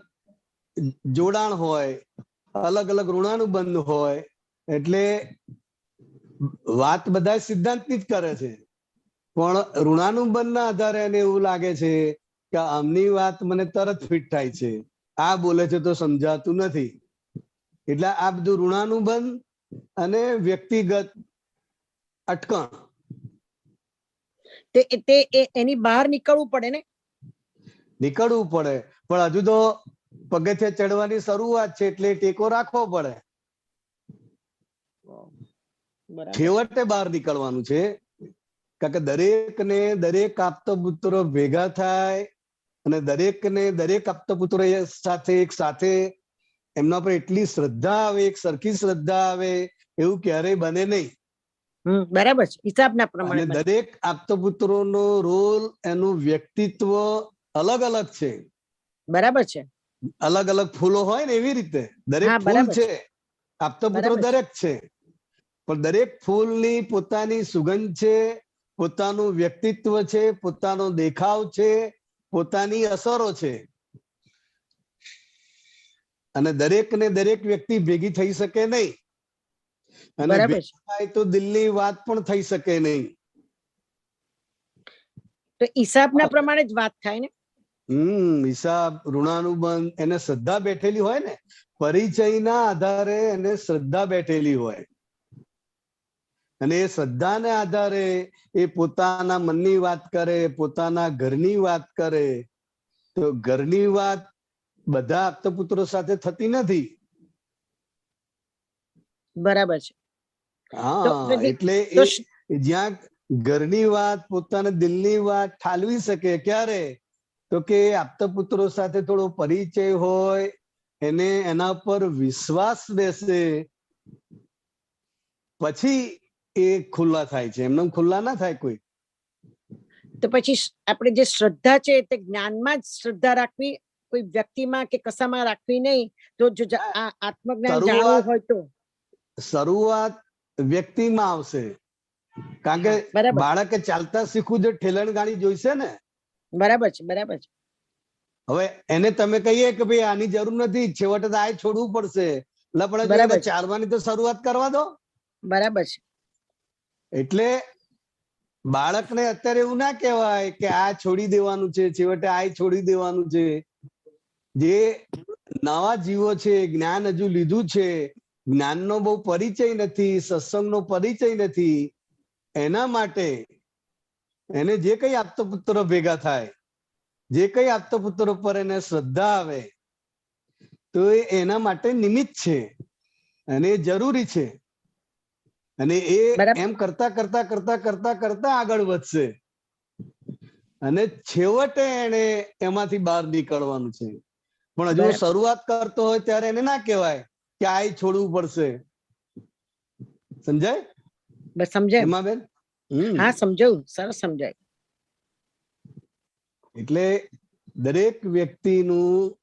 B: જોડાણ હોય, અલગ અલગ ઋણાનુબંધ હોય, એટલે વાત બધા સિદ્ધાંતની જ કરે છે, પણ ઋણાનુબંધના આધારે એને એવું લાગે છે કે આમની વાત મને તરત ફિટ થાય છે, આ બોલે છે તો સમજાતું નથી. એટલે આ બધું ઋણાનુબંધ અને વ્યક્તિગત અટકણ,
E: એની બહાર નીકળવું પડે ને.
B: નીકળવું પડે, પણ હજુ તો પગથિયે ચડવાની શરૂઆત છે એટલે ટેકો રાખવો પડે.
E: બરાબર.
B: છેવટે બહાર નીકળવાનું છે, કારણ કે દરેકને દરેક આપતો પુત્રો ભેગા થાય અને દરેકને દરેક આપતો પુત્રો સાથે એક સાથે એમના પર એટલી શ્રદ્ધા આવે, એક સરખી શ્રદ્ધા આવે, એવું ક્યારેય બને નહીં.
E: બરાબર છે. હિસાબના
B: અને
E: પ્રમાણે બને.
B: દરેક આપતો પુત્રોનો રોલ, એનું વ્યક્તિત્વ અલગ અલગ છે.
E: બરાબર છે.
B: અલગ અલગ ફૂલો હોય ને એવી રીતે દરેક
E: હા,
B: ફૂલ
E: બરાબર
B: છે, આપતો પુત્રો
E: બરાબર છે.
B: દરેક છે, પણ દરેક ફૂલની પોતાની સુગંધ છે, પોતાનું વ્યક્તિત્વ છે, પોતાનો દેખાવ છે, પોતાની અસરો છે. અને દરેકને દરેક વ્યક્તિ ભેગી થઈ શકે નહીં, અને
E: બરાબર છે.
B: ભેગી થાય તો દિલની વાત પણ થઈ શકે નહીં.
E: તો હિસાબના પ્રમાણે જ વાત થાય ને.
B: હિસાબ, ઋણાનુબંધ, એને શ્રદ્ધા બેઠેલી હોય ને, પરિચયના આધારે એને શ્રદ્ધા બેઠેલી હોય, અને એ શ્રદ્ધાને આધારે એ પોતાના મનની વાત કરે, પોતાના ઘરની વાત કરે. તો ઘરની વાત બધા આપતો પુત્રો સાથે થતી નથી.
E: બરાબર છે.
B: હા, એટલે એ જ્યાં ઘરની વાત, પોતાના દિલની વાત ઠાલવી શકે, ક્યારે? તો કે આપતા પુત્રો સાથે થોડો પરિચય હોય, એને એના પર વિશ્વાસ બેસે, પછી એ ખુલ્લા થાય છે, એમને ખુલ્લા ના થાય કોઈ.
E: તો પછી આપણે જે શ્રદ્ધા છે તે જ્ઞાનમાં જ શ્રદ્ધા રાખવી, કોઈ વ્યક્તિમાં કે કશામાં રાખવી નહીં. તો જો આ આત્મજ્ઞાન જાણવું હોય તો
B: શરૂઆત વ્યક્તિમાં આવશે, કારણ કે બાળકે ચાલતા શીખવું જો ઠેલણ ગાડી જોઈશે ને.
E: બરાબર છે. બરાબર છે.
B: હવે એને તમે કહીએ કે ભાઈ આની જરૂર નથી, છેવટે તો આ છોડવું પડશે, એટલે
E: બરાબર છે.
B: ચાલવાની તો શરૂઆત કરવા દો.
E: બરાબર છે.
B: એટલે બાળકને અત્યારે એવું ના કહેવાય કે આ છોડી દેવાનું છે, છેવટે આ છોડી દેવાનું છે. જે નવા જીવો છે, જ્ઞાન હજુ લીધું છે, જ્ઞાનનો બહુ પરિચય નથી, સત્સંગનો પરિચય નથી, એના માટે એને જે કઈ આપતો પુત્રો ભેગા થાય, જે કઈ આપતો પુત્રો પર એને શ્રદ્ધા આવે, તો એ એના માટે નિમિત્ત છે અને એ જરૂરી છે. અને એ એમ કરતા કરતા કરતા કરતા કરતા આગળ વધશે, અને છેવટે એને એમાંથી બહાર નીકળવાનું છે. પણ હજુ શરૂઆત કરતો હોય ત્યારે એને ના કહેવાય કે આ છોડવું પડશે. સમજાય?
E: બસ સમજાય
B: એમાં બેન?
E: હા, સમજાયું, સરસ સમજાય.
B: એટલે દરેક વ્યક્તિનું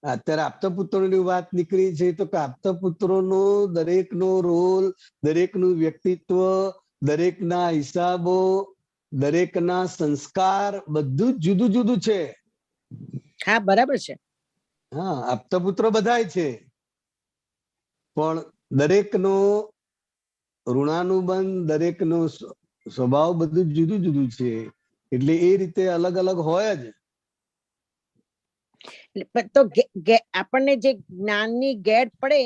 B: અત્યારે આપતા પુત્રોની વાત નીકળી છે, તો કે આપતા પુત્રોનો દરેકનો રોલ, દરેકનું વ્યક્તિત્વ, દરેકના હિસાબો, દરેકના સંસ્કાર બધું જ જુદું જુદું છે.
E: હા, બરાબર છે.
B: હા, આપતા પુત્રો બધાય છે, પણ દરેકનો ઋણાનુબંધ, દરેકનો સ્વભાવ બધું જુદું જુદું છે, એટલે એ રીતે અલગ અલગ હોય જ.
E: તો આપણને જે જ્ઞાનની ગેટ પડે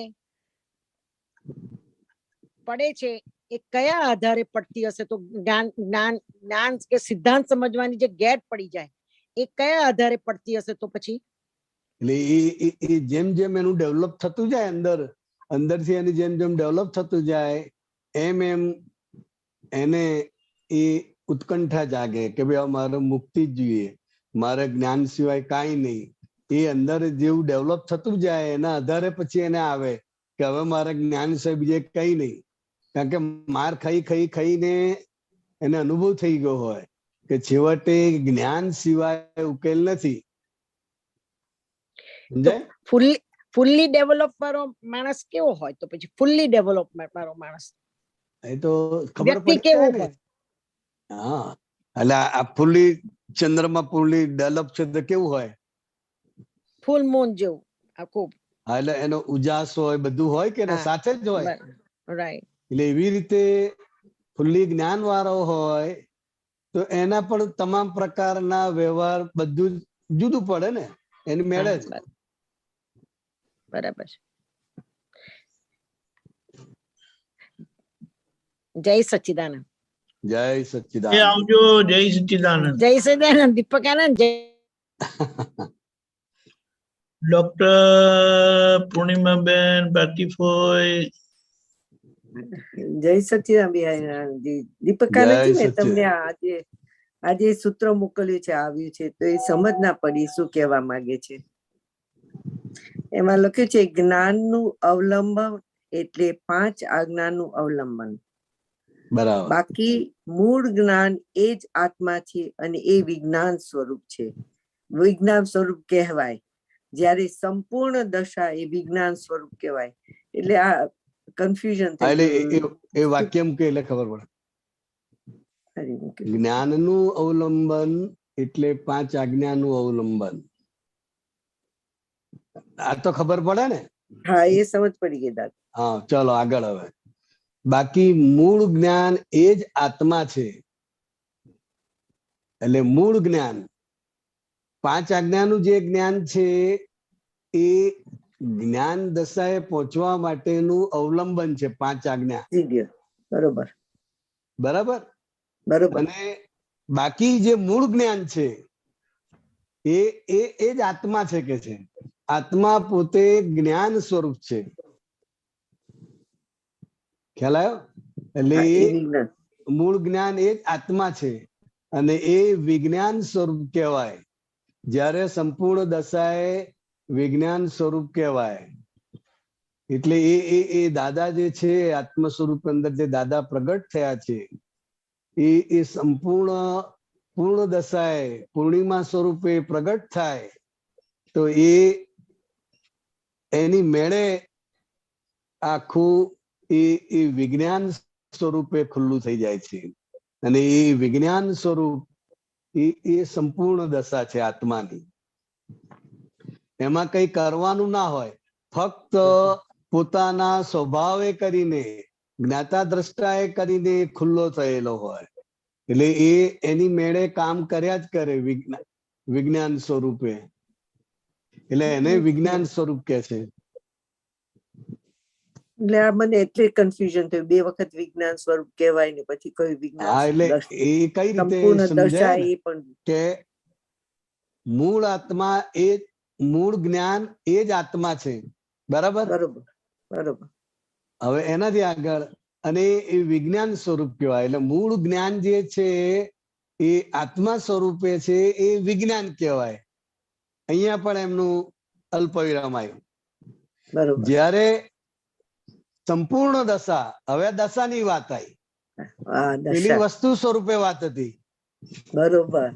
E: છે એ કયા આધારે પડતી હશે? તો જ્ઞાન કે સિદ્ધાંત સમજવાની જે ગેટ પડી જાય એ કયા આધારે પડતી હશે? તો પછી
B: એટલે એ જેમ જેમ એનું ડેવલપ થતું જાય, અંદરથી એની જેમ જેમ ડેવલપ થતું જાય, એમ એમ એને એ ઉત્કંઠા જાગે કે ભાઈ હવે મારે મુક્તિ જ જોઈએ, મારે જ્ઞાન સિવાય કાંઈ નહીં. એ અંદર જેવું ડેવલપ થતું જાય એના આધારે પછી એને આવે કે હવે મારે જ્ઞાન સિવાય બીજે કઈ નહીં. કારણ કે માર ખાઈને એને અનુભવ થઈ ગયો હોય કે છેવટે જ્ઞાન સિવાય ઉકેલ નથી. સમજાય?
E: ફૂલ્લી ડેવલપ વાળો માણસ કેવો હોય? તો પછી ફૂલ્લી ડેવલપમેન્ટ વાળો માણસ
B: એ તો ખબર
E: વ્યક્તિ
B: પડી
E: કેવો
B: જાય ને.
E: હોય?
B: હા, એટલે આ ફૂલ્લી ચંદ્રમાં ફૂલ્લી ડેવલપ છે તો કેવું હોય?
E: ફૂલ મૂન જેવું આખું.
B: હા, એટલે એનો ઉજાસ હોય, બધું હોય કે
E: હા.
B: સાથે જ હોય.
E: રાઈટ.
B: એટલે એવી રીતે ફૂલ્લી જ્ઞાન વાળો હોય તો એના પણ તમામ પ્રકારના વ્યવહાર બધું જુદું પડે ને, એની મેળે જ.
E: બરાબર. જય સચ્ચિદાનંદ.
B: જય
A: એ
B: સચ્ચિદાનંદ.
A: આવજો. જય સચ્ચિદાનંદ.
E: જય સચ્ચિદાનંદ. દીપક આનંદ. જય
A: ડોક્ટર પૂર્ણિમાબેન પાર્થિફોય.
C: જય સચ્ચિદાનંદ. દીપકાનંદજી, મેં તમને આજે સૂત્ર મોકલ્યું છે, આવ્યું છે, તો એ સમજ ના પડી શું કહેવા માંગે છે. એમાં લખ્યું છે જ્ઞાનનું અવલંબન એટલે 5 આજ્ઞાનું અવલંબન.
B: બરાબર.
C: બાકી મૂળ જ્ઞાન એ જ આત્મા છે અને એ વિજ્ઞાન સ્વરૂપ છે. વિજ્ઞાન સ્વરૂપ કહેવાય જ્યારે સંપૂર્ણ દશા એ વિજ્ઞાન સ્વરૂપ કહેવાય. એટલે આ કન્ફ્યુઝન થઈ
B: એટલે
C: ગયું.
B: એ વાક્ય મૂકે એટલે ખબર પડે.
C: હરી.
B: જ્ઞાનનું અવલંબન એટલે 5 આજ્ઞાનું અવલંબન. આ તો ખબર પડે ને.
C: હા, એ સમજ પડી ગઈ દાદા.
B: હા, ચલો આગળ. હવે બાકી મૂળ જ્ઞાન એ જ આત્મા છે. એટલે મૂળ જ્ઞાન 5 આજ્ઞાનું જે જ્ઞાન છે એ જ્ઞાન દશાએ પહોંચવા માટેનું અવલંબન છે. 5 આજ્ઞા.
C: બરોબર.
B: બરાબર.
C: બરોબર.
B: અને બાકી જે મૂળ જ્ઞાન છે એ જ આત્મા છે કે છે. આત્મા પોતે જ્ઞાન સ્વરૂપ છે. ખ્યાલ આવ્યો? એટલે
C: હા, એ
B: એ
C: વિજ્ઞાન.
B: મૂળ જ્ઞાન એ જ આત્મા છે અને એ વિજ્ઞાન સ્વરૂપ કહેવાય. જ્યારે સંપૂર્ણ દશાએ વિજ્ઞાન સ્વરૂપ કહેવાય. એટલે એ દાદા જે છે આત્મ સ્વરૂપ અંદર જે દાદા પ્રગટ થયા છે એ પૂર્ણ દશાએ પૂર્ણિમા સ્વરૂપે પ્રગટ થાય તો એની મેળે આખું એ વિજ્ઞાન સ્વરૂપે ખુલ્લું થઈ જાય છે. અને એ વિજ્ઞાન સ્વરૂપ એ સંપૂર્ણ દશા છે આત્માની. એમાં કઈ કરવાનું ના હોય, ફક્ત પોતાના સ્વભાવે કરીને જ્ઞાતા દ્રષ્ટાએ કરીને ખુલ્લો થયેલો હોય. એટલે એની મેળે કામ કર્યા જ કરે વિજ્ઞાન સ્વરૂપે. એટલે એને વિજ્ઞાન સ્વરૂપ કે છે.
C: એટલે આ મને એટલે કન્ફ્યુઝન થયું. 2 વખત વિજ્ઞાન સ્વરૂપ કહેવાય ને પછી કયું વિજ્ઞાન.
B: હા, એટલે એ કઈ રીતે
C: સંપૂર્ણ દશા
B: સમજાય
C: એ પણ
B: કે મૂળ આત્મા એ મૂળ જ્ઞાન એ જ આત્મા છે. બરાબર.
C: બરોબર. બરોબર.
B: હવે એનાથી આગળ અને એ વિજ્ઞાન સ્વરૂપ કહેવાય. એટલે મૂળ જ્ઞાન જે છે એ આત્મા સ્વરૂપે છે એ વિજ્ઞાન કહેવાય. અહીંયા પણ એમનું અલ્પ વિરામ આવ્યું.
C: બરોબર.
B: જ્યારે સંપૂર્ણ દશા, હવે દશાની વાત આવી.
C: હા,
B: પેલી
C: દશા.
B: વસ્તુ સ્વરૂપે વાત હતી.
C: બરોબર.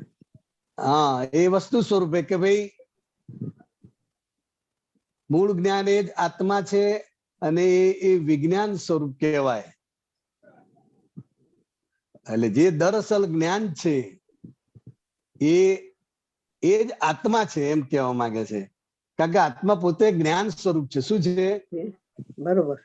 B: હા, એ વસ્તુ સ્વરૂપે કે ભાઈ મૂળ જ્ઞાન એ જ આત્મા છે અને એ વિજ્ઞાન સ્વરૂપ કહેવાય. એટલે જે દરઅસલ જ્ઞાન છે એ જ આત્મા છે એમ કહેવા માંગે છે. કારણ કે આત્મા પોતે જ્ઞાન સ્વરૂપ છે. શું છે?
C: બરોબર.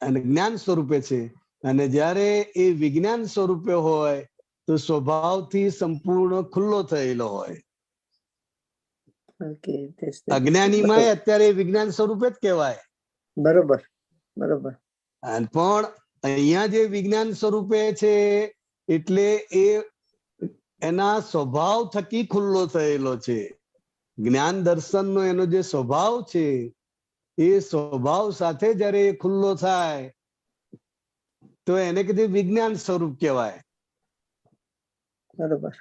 B: અને જ્ઞાન સ્વરૂપે છે. અને જ્યારે એ વિજ્ઞાન સ્વરૂપે હોય તો સ્વભાવથી સંપૂર્ણ ખુલ્લો થયેલો હોય.
C: ઓકે.
B: અજ્ઞાનીમાં અત્યારે વિજ્ઞાન સ્વરૂપે જ કહેવાય.
C: બરોબર. બરોબર.
B: પણ અહીંયા જે વિજ્ઞાન સ્વરૂપે છે એટલે એના સ્વભાવ થકી ખુલ્લો થયેલો છે. જ્ઞાન દર્શનનો એનો જે સ્વભાવ છે એ સ્વભાવ સાથે જ્યારે એ ખુલ્લો થાય તો એને કીધું વિજ્ઞાન સ્વરૂપ કહેવાય.
C: બરોબર.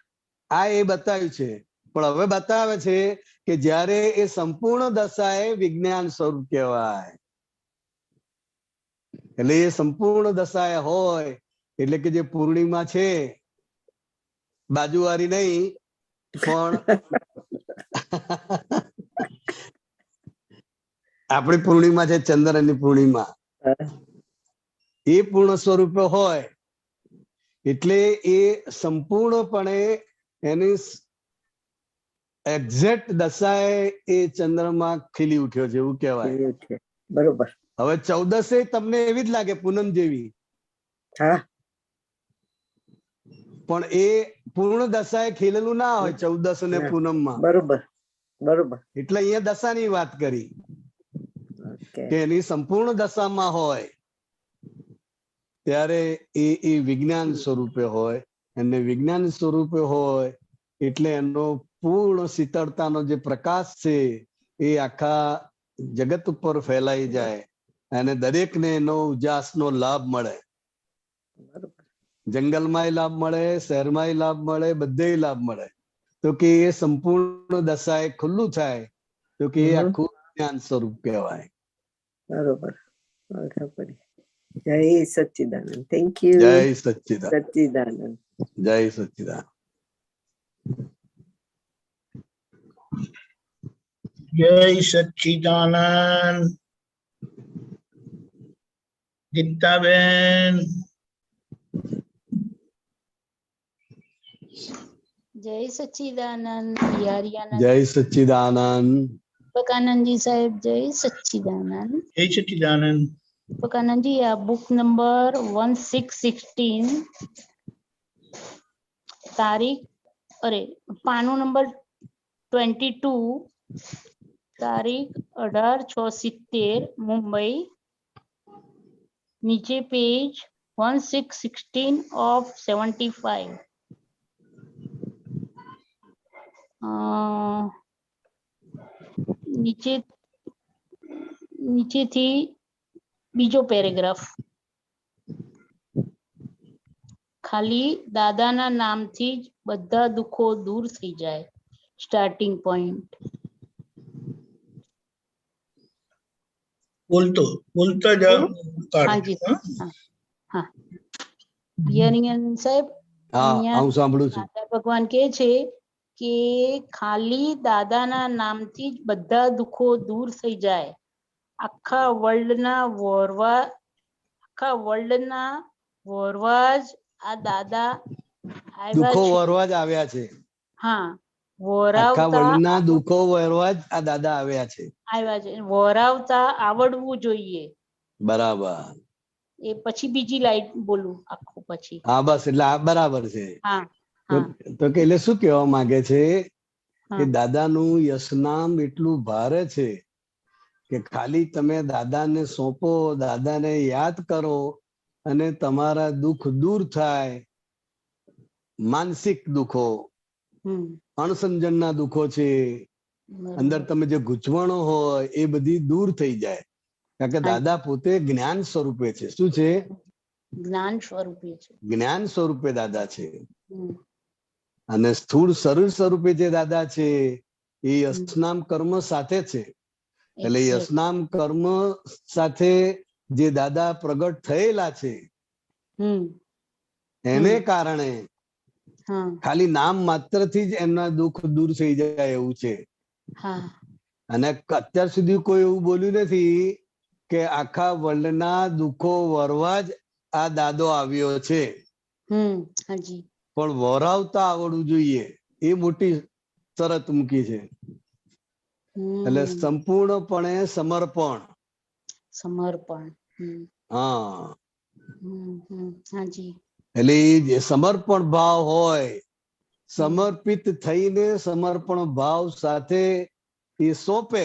B: આ એ બતાવ્યું છે. પણ હવે બતાવે છે કે જ્યારે એ સંપૂર્ણ દશા એ વિજ્ઞાન સ્વરૂપ કહેવાય. એટલે એ સંપૂર્ણ દશા એ હોય એટલે કે જે પૂર્ણિમા છે, બાજુવાળી નહીં પણ આપણી પૂર્ણિમા છે, ચંદ્રની પૂર્ણિમા, એ પૂર્ણ સ્વરૂપે હોય એટલે એ સંપૂર્ણપણે એની એક્ઝેક્ટ દશાએ એ ચંદ્રમાં ખીલી ઉઠ્યો છે એવું કહેવાય.
C: એવું છે. બરોબર.
B: હવે 14 તમને એવી જ લાગે પૂનમ જેવી,
C: હા,
B: પણ એ પૂર્ણ દશાએ ખીલેલું ના હોય 14 ને
C: ના.
B: પૂનમમાં.
C: બરોબર. બરોબર.
B: એટલે અહીંયા દશાની વાત કરી
C: ઓકે.
B: કે એની સંપૂર્ણ દશામાં હોય ત્યારે એ વિજ્ઞાન સ્વરૂપે હોય, અને વિજ્ઞાન સ્વરૂપે હોય એટલે એનો પૂર્ણ શીતળતાનો જે પ્રકાશ છે એ આખા જગત ઉપર ફેલાઈ જાય અને દરેકને એનો ઉજાસનો લાભ મળે.
C: બરોબર.
B: જંગલમાંય લાભ મળે, શહેરમાંય લાભ મળે, બધે લાભ મળે. તો કે એ સંપૂર્ણ દશાએ ખુલ્લું થાય તો કે એ આખું જ્ઞાન સ્વરૂપ કહેવાય.
C: બરોબર. બરાબર. જય સચ્ચિદાનંદ. Thank you.
B: જય સચ્ચિદાનંદ.
C: સચ્ચિદાનંદ.
B: જય સચ્ચિદાનંદ.
A: જય સચ્ચિદાનંદ. ગીતાબેન.
F: જય સચ્ચિદાનંદ. બિહારીયાનંદ.
B: જય સચ્ચિદાનંદ.
F: પકાનંદજી સાહેબ, જય સચ્ચિદાનંદ.
A: જય સચ્ચિદાનંદ.
F: પકાનંદજી, આ બુક નંબર 1616, તારીખ પાનું નંબર 22, તારીખ 18/6/70, મુંબઈ. નીચે પેજ 1616 of 75. નીચેથી બીજો પેરેગ્રાફ. ખાલી દાદાના નામથી જ બધા દુઃખો દૂર થઈ જાય. Starting point.
A: બોલતા જાઓ.
F: હાજી. હા, બિહારીયાનંદ સાહેબ,
B: હા,
F: અહીંયા
B: હું સાંભળું છું.
F: દાદા ભગવાન કહે છે કે ખાલી દાદાના નામથી જ બધા દુઃખો દૂર થઈ જાય. આખા વર્લ્ડના વોરવા જ આ દાદા
B: દુઃખો
F: આવ્યા છે.
B: વરવા જ આવ્યા છે.
F: હા,
B: આખા
F: વરાવતા
B: વર્લ્ડના દુઃખો વરવા જ આ દાદા આવ્યા છે.
F: વરાવતા આવડવું જોઈએ.
B: બરાબર.
F: એ પછી બીજી લાઈન બોલું આખું પછી.
B: હા, બસ એટલે આ બરાબર છે.
F: હા,
B: તો કે એટલે શું કહેવા માંગે છે કે
F: હા.
B: દાદાનું યશનામ એટલું ભારે છે કે ખાલી તમે દાદાને સોંપો, દાદાને યાદ કરો અને તમારા દુઃખ દૂર થાય. માનસિક દુઃખો, અણસમજણના દુઃખો છે, અંદર તમે જે ગૂંચવણો હોય એ બધી દૂર થઈ જાય. કારણ કે દાદા પોતે જ્ઞાન સ્વરૂપે છે. શું છે?
F: જ્ઞાન સ્વરૂપે છે.
B: જ્ઞાન સ્વરૂપે દાદા છે. અને સ્થૂળ શરીર સ્વરૂપે જે દાદા છે એ યશનામ કર્મ સાથે છે. એટલે યશનામ કર્મ સાથે જે દાદા પ્રગટ થયેલા છે એને કારણે ખાલી નામ માત્ર થી જ એમના દુઃખ દૂર થઈ જાય એવું છે. અને અત્યાર સુધી કોઈ એવું બોલ્યું નથી કે આખા વર્લ્ડના દુઃખો વરવા જ આ દાદો આવ્યો છે. પણ વરાવતા આવડવું જોઈએ એ મોટી શરત મૂકી છે. એટલે સંપૂર્ણપણે સમર્પણ. હા, એટલે જે સમર્પણ ભાવ હોય, સમર્પિત થઈને સમર્પણ ભાવ સાથે એ સોંપે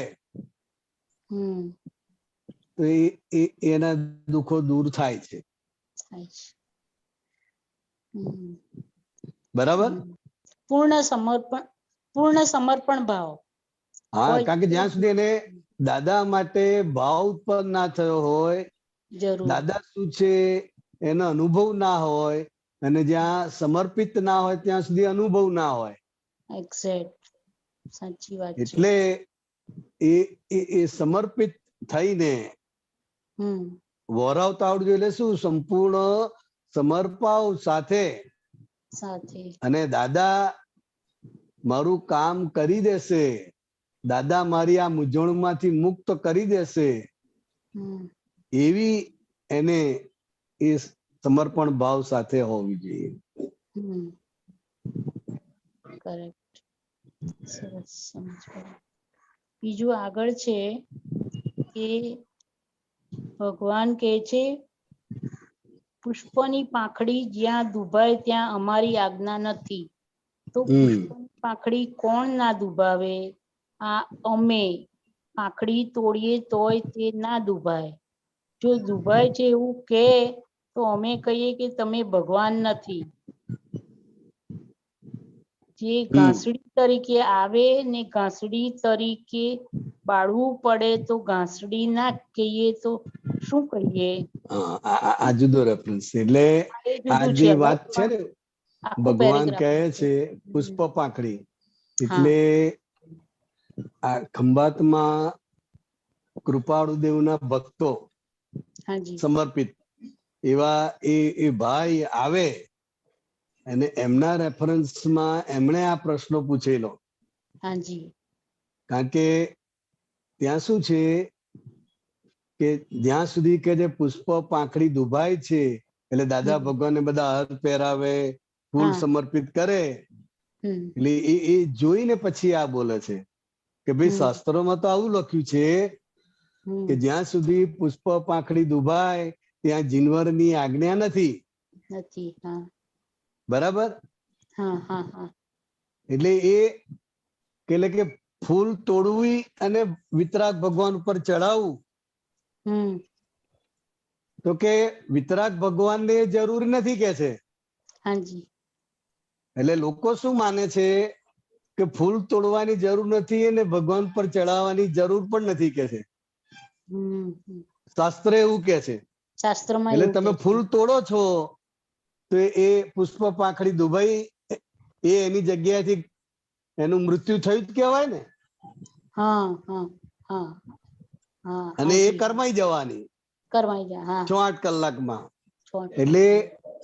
B: તો એના દુઃખો દૂર થાય છે. બરાબર.
F: પૂર્ણ સમર્પણ ભાવ.
B: હા, કારણ કે જ્યાં સુધી એને દાદા માટે ભાવ ઉત્પન્ન ના થયો હોય, દાદા શું છે એનો અનુભવ ના હોય, અને જ્યાં સમર્પિત ના હોય ત્યાં સુધી અનુભવ ના હોય.
F: એક્ઝેક્ટ, સાચી વાત છે.
B: એટલે એ સમર્પિત થઈને વોરાવતા આવડવું જોઈએ. એટલે શું? સંપૂર્ણ સમર્પાવ સાથે
F: સાથે
B: અને દાદા મારું કામ કરી દેશે, દાદા મારી આ મૂંઝવણમાંથી મુક્ત કરી દેશે, એવી એને એ સમર્પણ ભાવ સાથે હોવી જોઈએ.
F: કરેક્ટ, સરસ સમજ પડી. બીજું આગળ છે કે ભગવાન કહે છે પુષ્પની પાંખડી જ્યાં દુભાય ત્યાં અમારી આજ્ઞા નથી. તો પુષ્પની પાંખડી કોણ ના દુભાવે? આ અમે પાંખડી તોડીએ તોય તે ના દુભાય. જો દુભાય છે એવું કે તો અમે કહીએ કે તમે ભગવાન નથી. જે ઘાસડી તરીકે આવે ને ઘાસડી તરીકે બાળવું પડે તો ઘાસડી ના કહીએ તો શું કહીએ?
B: આ જુદો રેફરન્સ. એટલે આ જે વાત છે ને, ભગવાન કહે છે પુષ્પ પાંખડી, એટલે આ ખંભાતમાં કૃપાળુ દેવના ભક્તો સમર્પિત એવા એ ભાઈ આવે અને એમના રેફરન્સમાં એમણે આ પ્રશ્ન પૂછેલો. કારણ કે ત્યાં શું છે કે જ્યાં સુધી કે જે પુષ્પ પાંખડી દુભાય છે એટલે દાદા ભગવાનને બધા હાર પહેરાવે, ફૂલ સમર્પિત કરે, એટલે એ જોઈને પછી આ બોલે છે કે ભાઈ શાસ્ત્રોમાં તો આવું લખ્યું છે કે જ્યાં સુધી પુષ્પ પાંખડી દુભાય ત્યાં જીનવરની આજ્ઞા નથી. બરાબર? એટલે કે ફૂલ તોડવું અને વિતરાગ ભગવાન ઉપર ચડાવવું, તો કે વિતરાગ ભગવાનને જરૂર નથી કે છે. એટલે લોકો શું માને છે કે ફૂલ તોડવાની જરૂર નથી અને ભગવાન પર ચડાવવાની જરૂર પણ નથી કે છે. શાસ્ત્ર એવું કે છે. એટલે તમે ફૂલ તોડો છો તો એ પુષ્પ પાંખડી દુભાઈ એ એની જગ્યાએથી એનું મૃત્યુ થયું જ કહેવાય ને. અને એ કરમાઈ જવાની 6-8 કલાકમાં. એટલે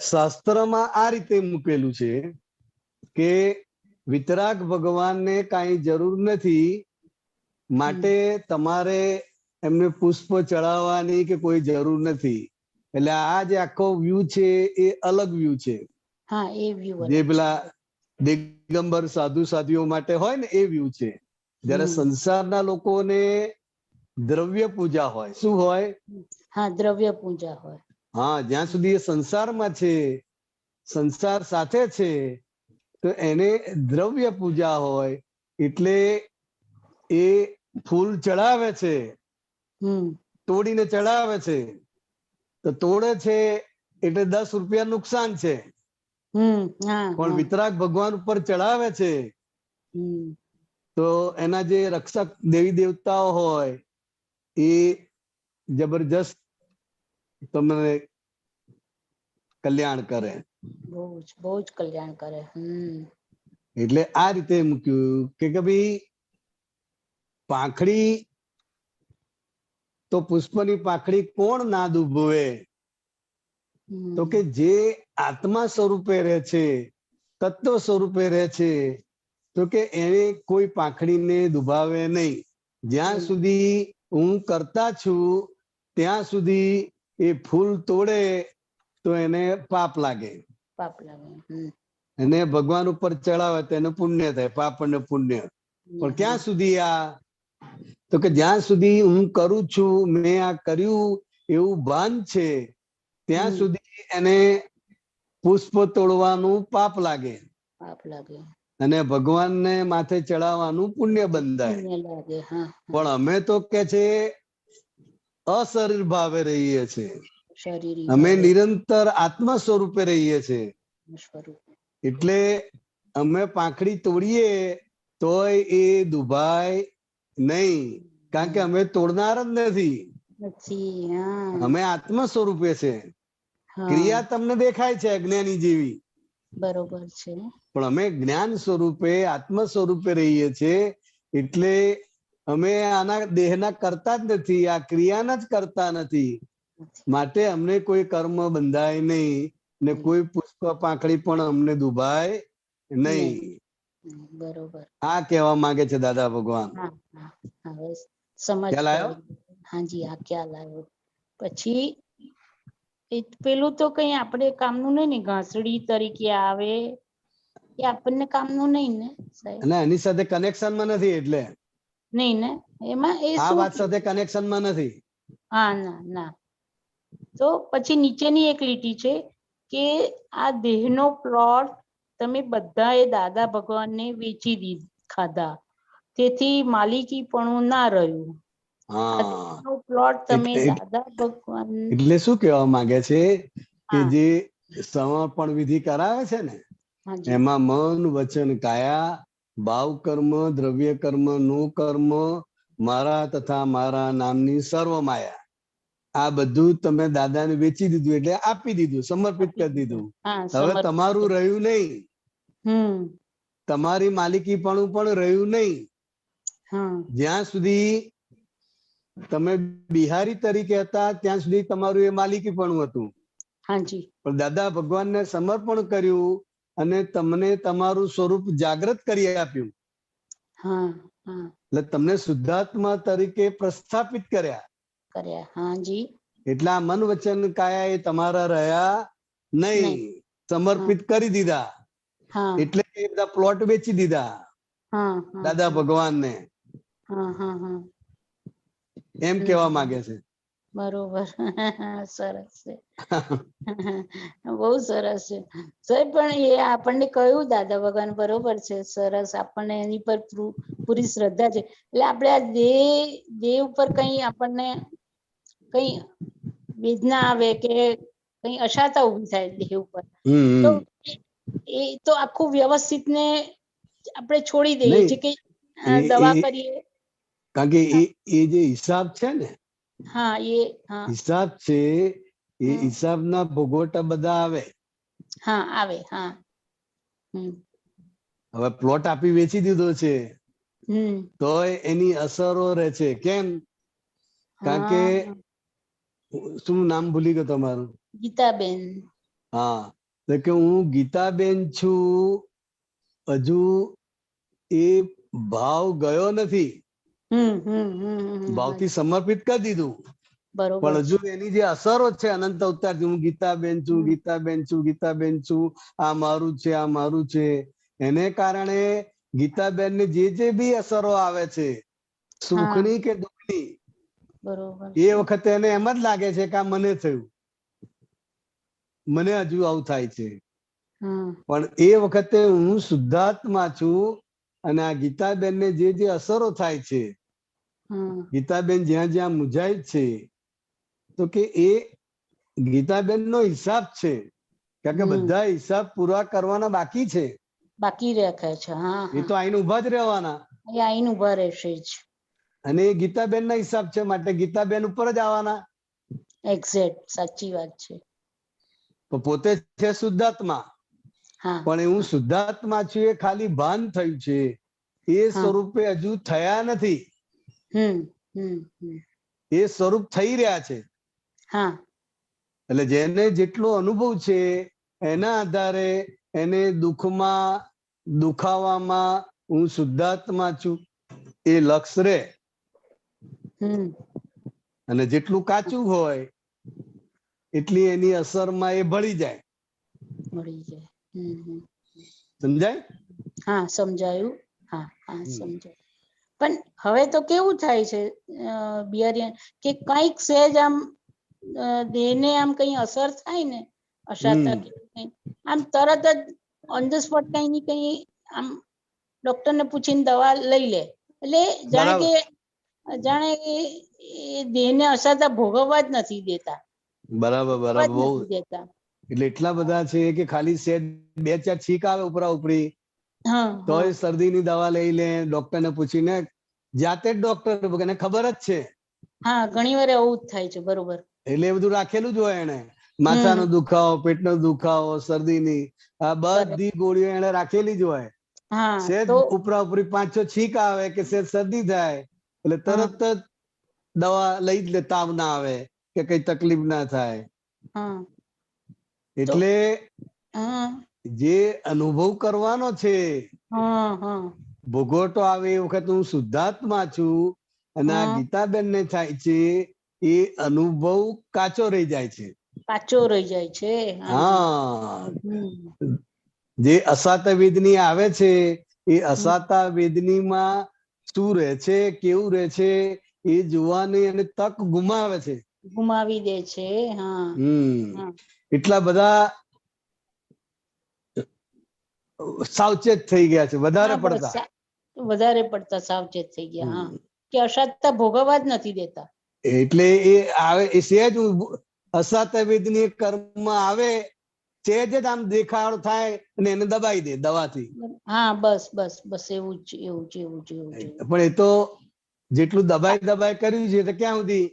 B: શાસ્ત્રમાં આ રીતે મૂકેલું છે કે વિતરાગ ભગવાનને કાંઈ જરૂર નથી, માટે તમારે એમને પુષ્પ ચડાવવાની કે કોઈ જરૂર નથી. એટલે આ જે આખો વ્યૂ છે એ અલગ વ્યૂ છે. જે પેલા દિગંબર સાધુ સાધ્વીઓ માટે હોય ને એ વ્યૂ છે. જયારે સંસારના લોકોને દ્રવ્ય પૂજા હોય. શું હોય?
F: દ્રવ્ય પૂજા હોય.
B: જ્યાં સુધી એ સંસારમાં છે, સંસાર સાથે છે, તો એને દ્રવ્ય પૂજા હોય. એટલે એ ફૂલ ચડાવે છે, તોડીને ચડાવે છે, તો તોડે છે એટલે 10 રૂપિયા નુકસાન છે. પણ વિતરાગ ભગવાન ઉપર ચડાવે છે તો એના જે રક્ષક દેવી દેવતાઓ હોય એ જબરજસ્ત તમને કલ્યાણ કરે.
F: બહુ જ કલ્યાણ કરે.
B: એટલે આ રીતે મૂક્યું કે ભાઈ પાંખડી તો પુષ્પની પાંખડી કોણ ના દુભવે? તો કે જે આત્મા સ્વરૂપે રહે છે, તત્વ સ્વરૂપે રહે છે, તો કે એને કોઈ પાંખડીને દુભાવે નહીં. જ્યાં સુધી હું કરતા છું ત્યાં સુધી એ ફૂલ તોડે તો એને પાપ લાગે. એને ભગવાન ઉપર ચડાવે તો એને પુણ્ય થાય, પાપ અને પુણ્ય. પણ ક્યાં સુધી તો કે જ્યાં સુધી હું કરું છું, મેં આ કર્યું એવું ભાન છે, ત્યાં સુધી એને પુષ્પ તોડવાનું પાપ લાગે અને ભગવાનને માથે ચડાવવાનું પુણ્ય બંધાય. પણ અમે તો કે છે અશરીર ભાવે રહીએ છીએ, અમે નિરંતર આત્મા સ્વરૂપે રહીએ છીએ. એટલે અમે પાંખડી તોડીએ તોય એ દુભાય નહીં, કારણ કે અમે તોડનાર જ નથી, અમે આત્મા સ્વરૂપે છે.
F: હા,
B: ક્રિયા તમને દેખાય છે અજ્ઞાની જેવી,
F: બરોબર છે.
B: પણ અમે જ્ઞાન સ્વરૂપે આત્મ સ્વરૂપે રહીએ છીએ, એટલે અમે આના દેહના કરતા જ નથી, આ ક્રિયાના જ કરતા નથી. માટે અમને કોઈ કર્મ બંધાય નહીં ને કોઈ પુષ્પ પાંખડી પણ અમને દુભાય નહીં.
F: બરોબર.
B: આ કહેવા માંગે છે દાદા ભગવાન.
F: હા, હા, હવે સમજ
B: ખ્યાલ આવ્યો?
F: પડી. હાજી, આ ખ્યાલ આવ્યો. પછી એ પેલું તો કઈ આપણે કામનું નહીં ને, ઘાસડી તરીકે આવે એ આપણને કામનું નહીં ને સાહેબ?
B: અને એની સાથે કનેક્શનમાં નથી, એટલે
F: નહીં ને એમાં એ
B: આ
F: શું?
B: વાત સાથે કનેક્શનમાં નથી.
F: હા, ના ના. તો પછી નીચેની એક લીટી છે કે આ દેહનો પ્લોટ તમે બધાએ દાદા ભગવાનને વેચી ખાધા, તેથી માલિકી પણ ના રહ્યું. આ
B: હા,
F: દેહનો પ્લોટ તમે દાદા ભગવાન.
B: એટલે શું કહેવા માંગે છે કે
F: હા.
B: જે સમર્પણ વિધિ કરાવે છે ને,
F: હાજી.
B: એમાં મન વચન કાયા, ભાવ કર્મ, દ્રવ્ય કર્મ, નો કર્મ, મારા તથા મારા નામની સર્વ માયા, આ બધું તમે દાદાને વેચી દીધું, એટલે આપી દીધું, સમર્પિત કરી દીધું.
F: હા,
B: હવે
F: સમર્પિત.
B: તમારું રહ્યું નહીં, તમારી માલિકીપણું પણ રહ્યું નહીં.
F: હા,
B: જ્યાં સુધી તમે બિહારી તરીકે હતા ત્યાં સુધી તમારું એ માલિકીપણું હતું.
F: હાજી.
B: પણ દાદા ભગવાનને સમર્પણ કર્યું અને તમને તમારું સ્વરૂપ જાગૃત કરી આપ્યું.
F: હા, હા,
B: એટલે તમને શુદ્ધાત્મા તરીકે પ્રસ્થાપિત કર્યા.
F: હાજી.
B: એટલે આ મન વચન કાયા એ તમારા રહ્યા નહીં, સમર્પિત કરી દીધા.
F: હા,
B: એટલે એ બધા પ્લોટ વેચી દીધા
F: હા,
B: દાદા ભગવાનને,
F: હા, હા, હા.
B: એમ કેવા માંગે છે.
F: બરોબર. સરસ છે. બહુ સરસ છે સાહેબ. પણ એ આપણને કહ્યું દાદા ભગવાન, બરોબર છે, સરસ. આપણને એની પર પૂરી શ્રદ્ધા છે. એટલે આપણે આ દેહ ઉપર કઈ આપણને કઈ વેદના આવે કે કઈ અશાતા ઉભી થાય દેહ ઉપર, તો એ તો આખું વ્યવસ્થિત ને આપણે છોડી દઈએ છીએ કે દવા કરીએ.
B: કારણ કે એ જે હિસાબ છે ને,
F: હા, એ હા,
B: હિસાબ છે, એ હિસાબના ભોગવટા બધા આવે.
F: હા, આવે. હા.
B: હવે પ્લોટ આપી વેચી દીધો છે તો એની અસરો રહે છે. કેમ? કારણ કે શું નામ ભૂલી ગયો તમારું?
F: ગીતાબેન.
B: હા, તો કે હું ગીતાબેન છું, હજુ એ ભાવ ગયો નથી. ભાવથી સમર્પિત કરી દીધું, પણ હજુ એની જે અસરો છે અનંત અવતારથી, હું ગીતાબેન છું, ગીતાબેન છું, ગીતાબેન છું, આ મારું છે, આ મારું છે, એને કારણે ગીતાબેન ને જે બી અસરો આવે છે, સુખની કે દુઃખની, એ વખતે એને એમ જ લાગે છે કે આ મને થયું, મને હજુ આવું થાય છે. પણ એ વખતે હું શુદ્ધાત્મા છું અને આ ગીતાબેન ને જે અસરો થાય છે, ગીતાબેન જ્યાં જ્યાં મુંજાય છે, તો કે એ ગીતાબેન નો હિસાબ છે. કારણ કે બધા હિસાબ પૂરા કરવાના બાકી છે,
F: બાકી રાખે છે.
B: એ તો આઈને ઉભા જ રહેવાના,
F: એ આઈને ઉભા રહેશે જ.
B: અને એ ગીતાબેન ના હિસાબ છે, માટે ગીતાબેન ઉપર જ આવવાના.
F: એક્ઝેક્ટ, સાચી વાત છે.
B: તો પોતે છે શુદ્ધાત્મા, પણ હું શુદ્ધાત્મા છું એ ખાલી ભાન થયું છે, એ સ્વરૂપે હજુ થયા નથી. એ સ્વરૂપ થઈ રહ્યા છે. એટલે જેને જેટલો અનુભવ છે એના આધારે એને દુઃખમાં, દુખાવામાં હું શુદ્ધાત્મા છું એ લક્ષ રે. અને જેટલું કાચું હોય એટલી એની અસરમાં એ ભળી જાય. સમજાય?
F: હા, સમજાયું. હા, હા, સમજાયું. પણ હવે તો કેવું થાય છે બિહારી, કે કઈક સહેજ આમ દેહને આમ કઈ અસર થાય ને, અશાતા કે આમ તરત જ ઓન ધ સ્પોટ કઈ ની કઈ આમ ડોક્ટર ને પૂછીને દવા લઈ લે, એટલે જાણે કે એ દેહને અશાતા ભોગવવા જ નથી દેતા.
B: બરાબર, બરાબર. બહુ
F: દેતા.
B: એટલે એટલા બધા છે કે ખાલી સેજ 2-4 છીક આવે ઉપરા ઉપરી, તોય શરદીની દવા લઈ લે, ડોક્ટર ને પૂછીને, જાતે જ ડોક્ટર એને ખબર જ છે.
F: હા, ઘણી વાર આવું જ થાય છે. બરોબર.
B: એટલે એ બધું રાખેલું જ હોય એને. માથાનો દુખાવો, પેટનો દુખાવો, શરદીની આ બધી ગોળીઓ એને રાખેલી જ હોય.
F: હા
B: સેજ
F: તો
B: ઉપરા ઉપરી 5-6 છીંક આવે કે સેજ શરદી થાય એટલે તરત જ દવા લઈ જ લે, તાવ ના આવે કે કઈ તકલીફ ના થાય.
F: હા
B: એટલે
F: હા
B: જે અનુભવ કરવાનો છે,
F: હા હા
B: ભોગવટો આવે એ વખત હું શુદ્ધાત્મા છું અને આ
F: હા.
B: ગીતાબેન ને થાય છે એ અનુભવ કાચો રહી જાય છે.
F: કાચો રહી જાય છે.
B: હા,
F: હમ.
B: જે અસાતા વેદની આવે છે એ અસાતા વેદનીમાં શું રહે છે, કેવું રહે છે એ જોવાની અને તક ગુમાવે છે.
F: ગુમાવી દે છે. હા હા.
B: એટલા બધા સાવચેત થઈ ગયા છે, વધારે
F: હા, બસ
B: પડતા.
F: વધારે પડતા સાવચેત થઈ ગયા. હા, કે અસાધતા ભોગવવા જ નથી દેતા.
B: એટલે એ આવે એ સહેજ અસાતા વેદની કર્મ આવે, સહેજ જ આમ દેખાડો થાય અને એને દબાઈ દે દવાથી.
F: હા, બસ બસ બસ એવું જ એવું જ એવું જ એવું જ.
B: પણ એ તો જેટલું દબાઈ કર્યું છે તો ક્યાં સુધી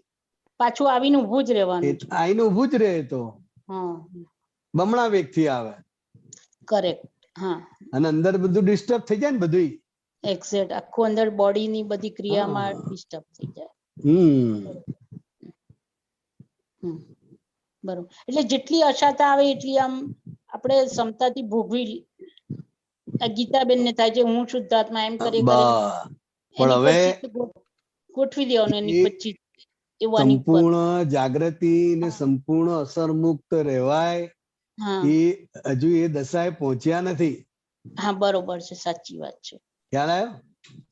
F: પાછું આવીને ઊભું જ રહેવાનું છે.
B: આઈને ઊભું જ રહે. તો
F: હા,
B: બમણા વેગ થી આવે.
F: કરેક્ટ. હા,
B: અને અંદર બધું ડિસ્ટર્બ થઈ જાય ને બધું.
F: એક્ઝેક્ટ આખું અંદર બોડી ની બધી ક્રિયામાં ડિસ્ટર્બ થઈ જાય. બરોબર. એટલે જેટલી અશાતા આવે એટલી આમ આપણે ક્ષમતાથી ભોગવી. આ ગીતાબેન ને થાય છે હું શુદ્ધાત્મા એમ કરી
B: પણ
F: એની
B: હવે
F: પછી ગોઠવી દેવાનું એની
B: એ
F: પછી એવાની ઉપર.
B: સંપૂર્ણ જાગૃતિ ને સંપૂર્ણ અસર મુક્ત રહેવાય
F: હા
B: એ હજુ એ દશાએ પહોંચ્યા નથી.
F: હા, બરોબર છે, સાચી વાત છે.
B: ખ્યાલ આવ્યો?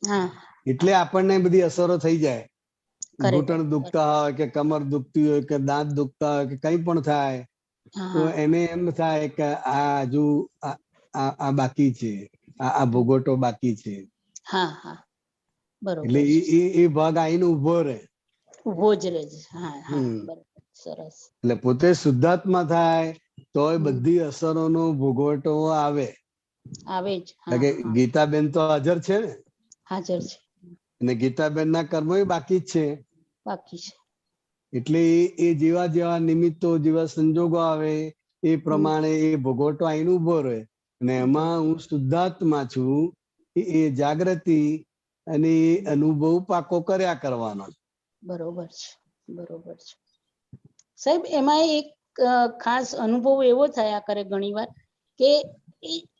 F: હા,
B: એટલે આપણને બધી અસરો થઈ જાય.
F: ખરેખર.
B: ઘૂંટણ દુખતા હોય કે કમર દુખતી હોય કે દાંત દુખતા હોય કે કઈ પણ થાય તો
F: હા
B: એને એમ થાય કે આ હજુ આ બાકી છે, આ ભોગવટો બાકી છે.
F: હા હા,
B: એટલે
F: બરોબર છે.
B: એ ભાગ આઈને ઉભો રહે.
F: ઉભો જ રહે છે. હા હા, બરોબર, સરસ.
B: એટલે પોતે શુદ્ધાત્મા થાય તોય બધી અસરોનો ભોગવટો આવે.
F: આવે જ.
B: એટલે
F: હા
B: કે
F: હા,
B: ગીતાબેન તો હાજર છે ને,
F: હાજર છે.
B: અને ગીતાબેન ના કર્મો બાકી જ છે.
F: બાકી છે.
B: એટલે એ જેવા જેવા નિમિત્તો, જેવા સંજોગો આવે એ પ્રમાણે એ ભોગવટો આઈને ઉભો રહે. અને એમાં હું શુદ્ધાત્મા છું એ જાગૃતિ અને એ અનુભવ પાકો કર્યા કરવાનો.
F: બરોબર છે, બરોબર છે. સાહેબ, એમાં એક ખાસ અનુભવ એવો થયા કરે ઘણી વાર કે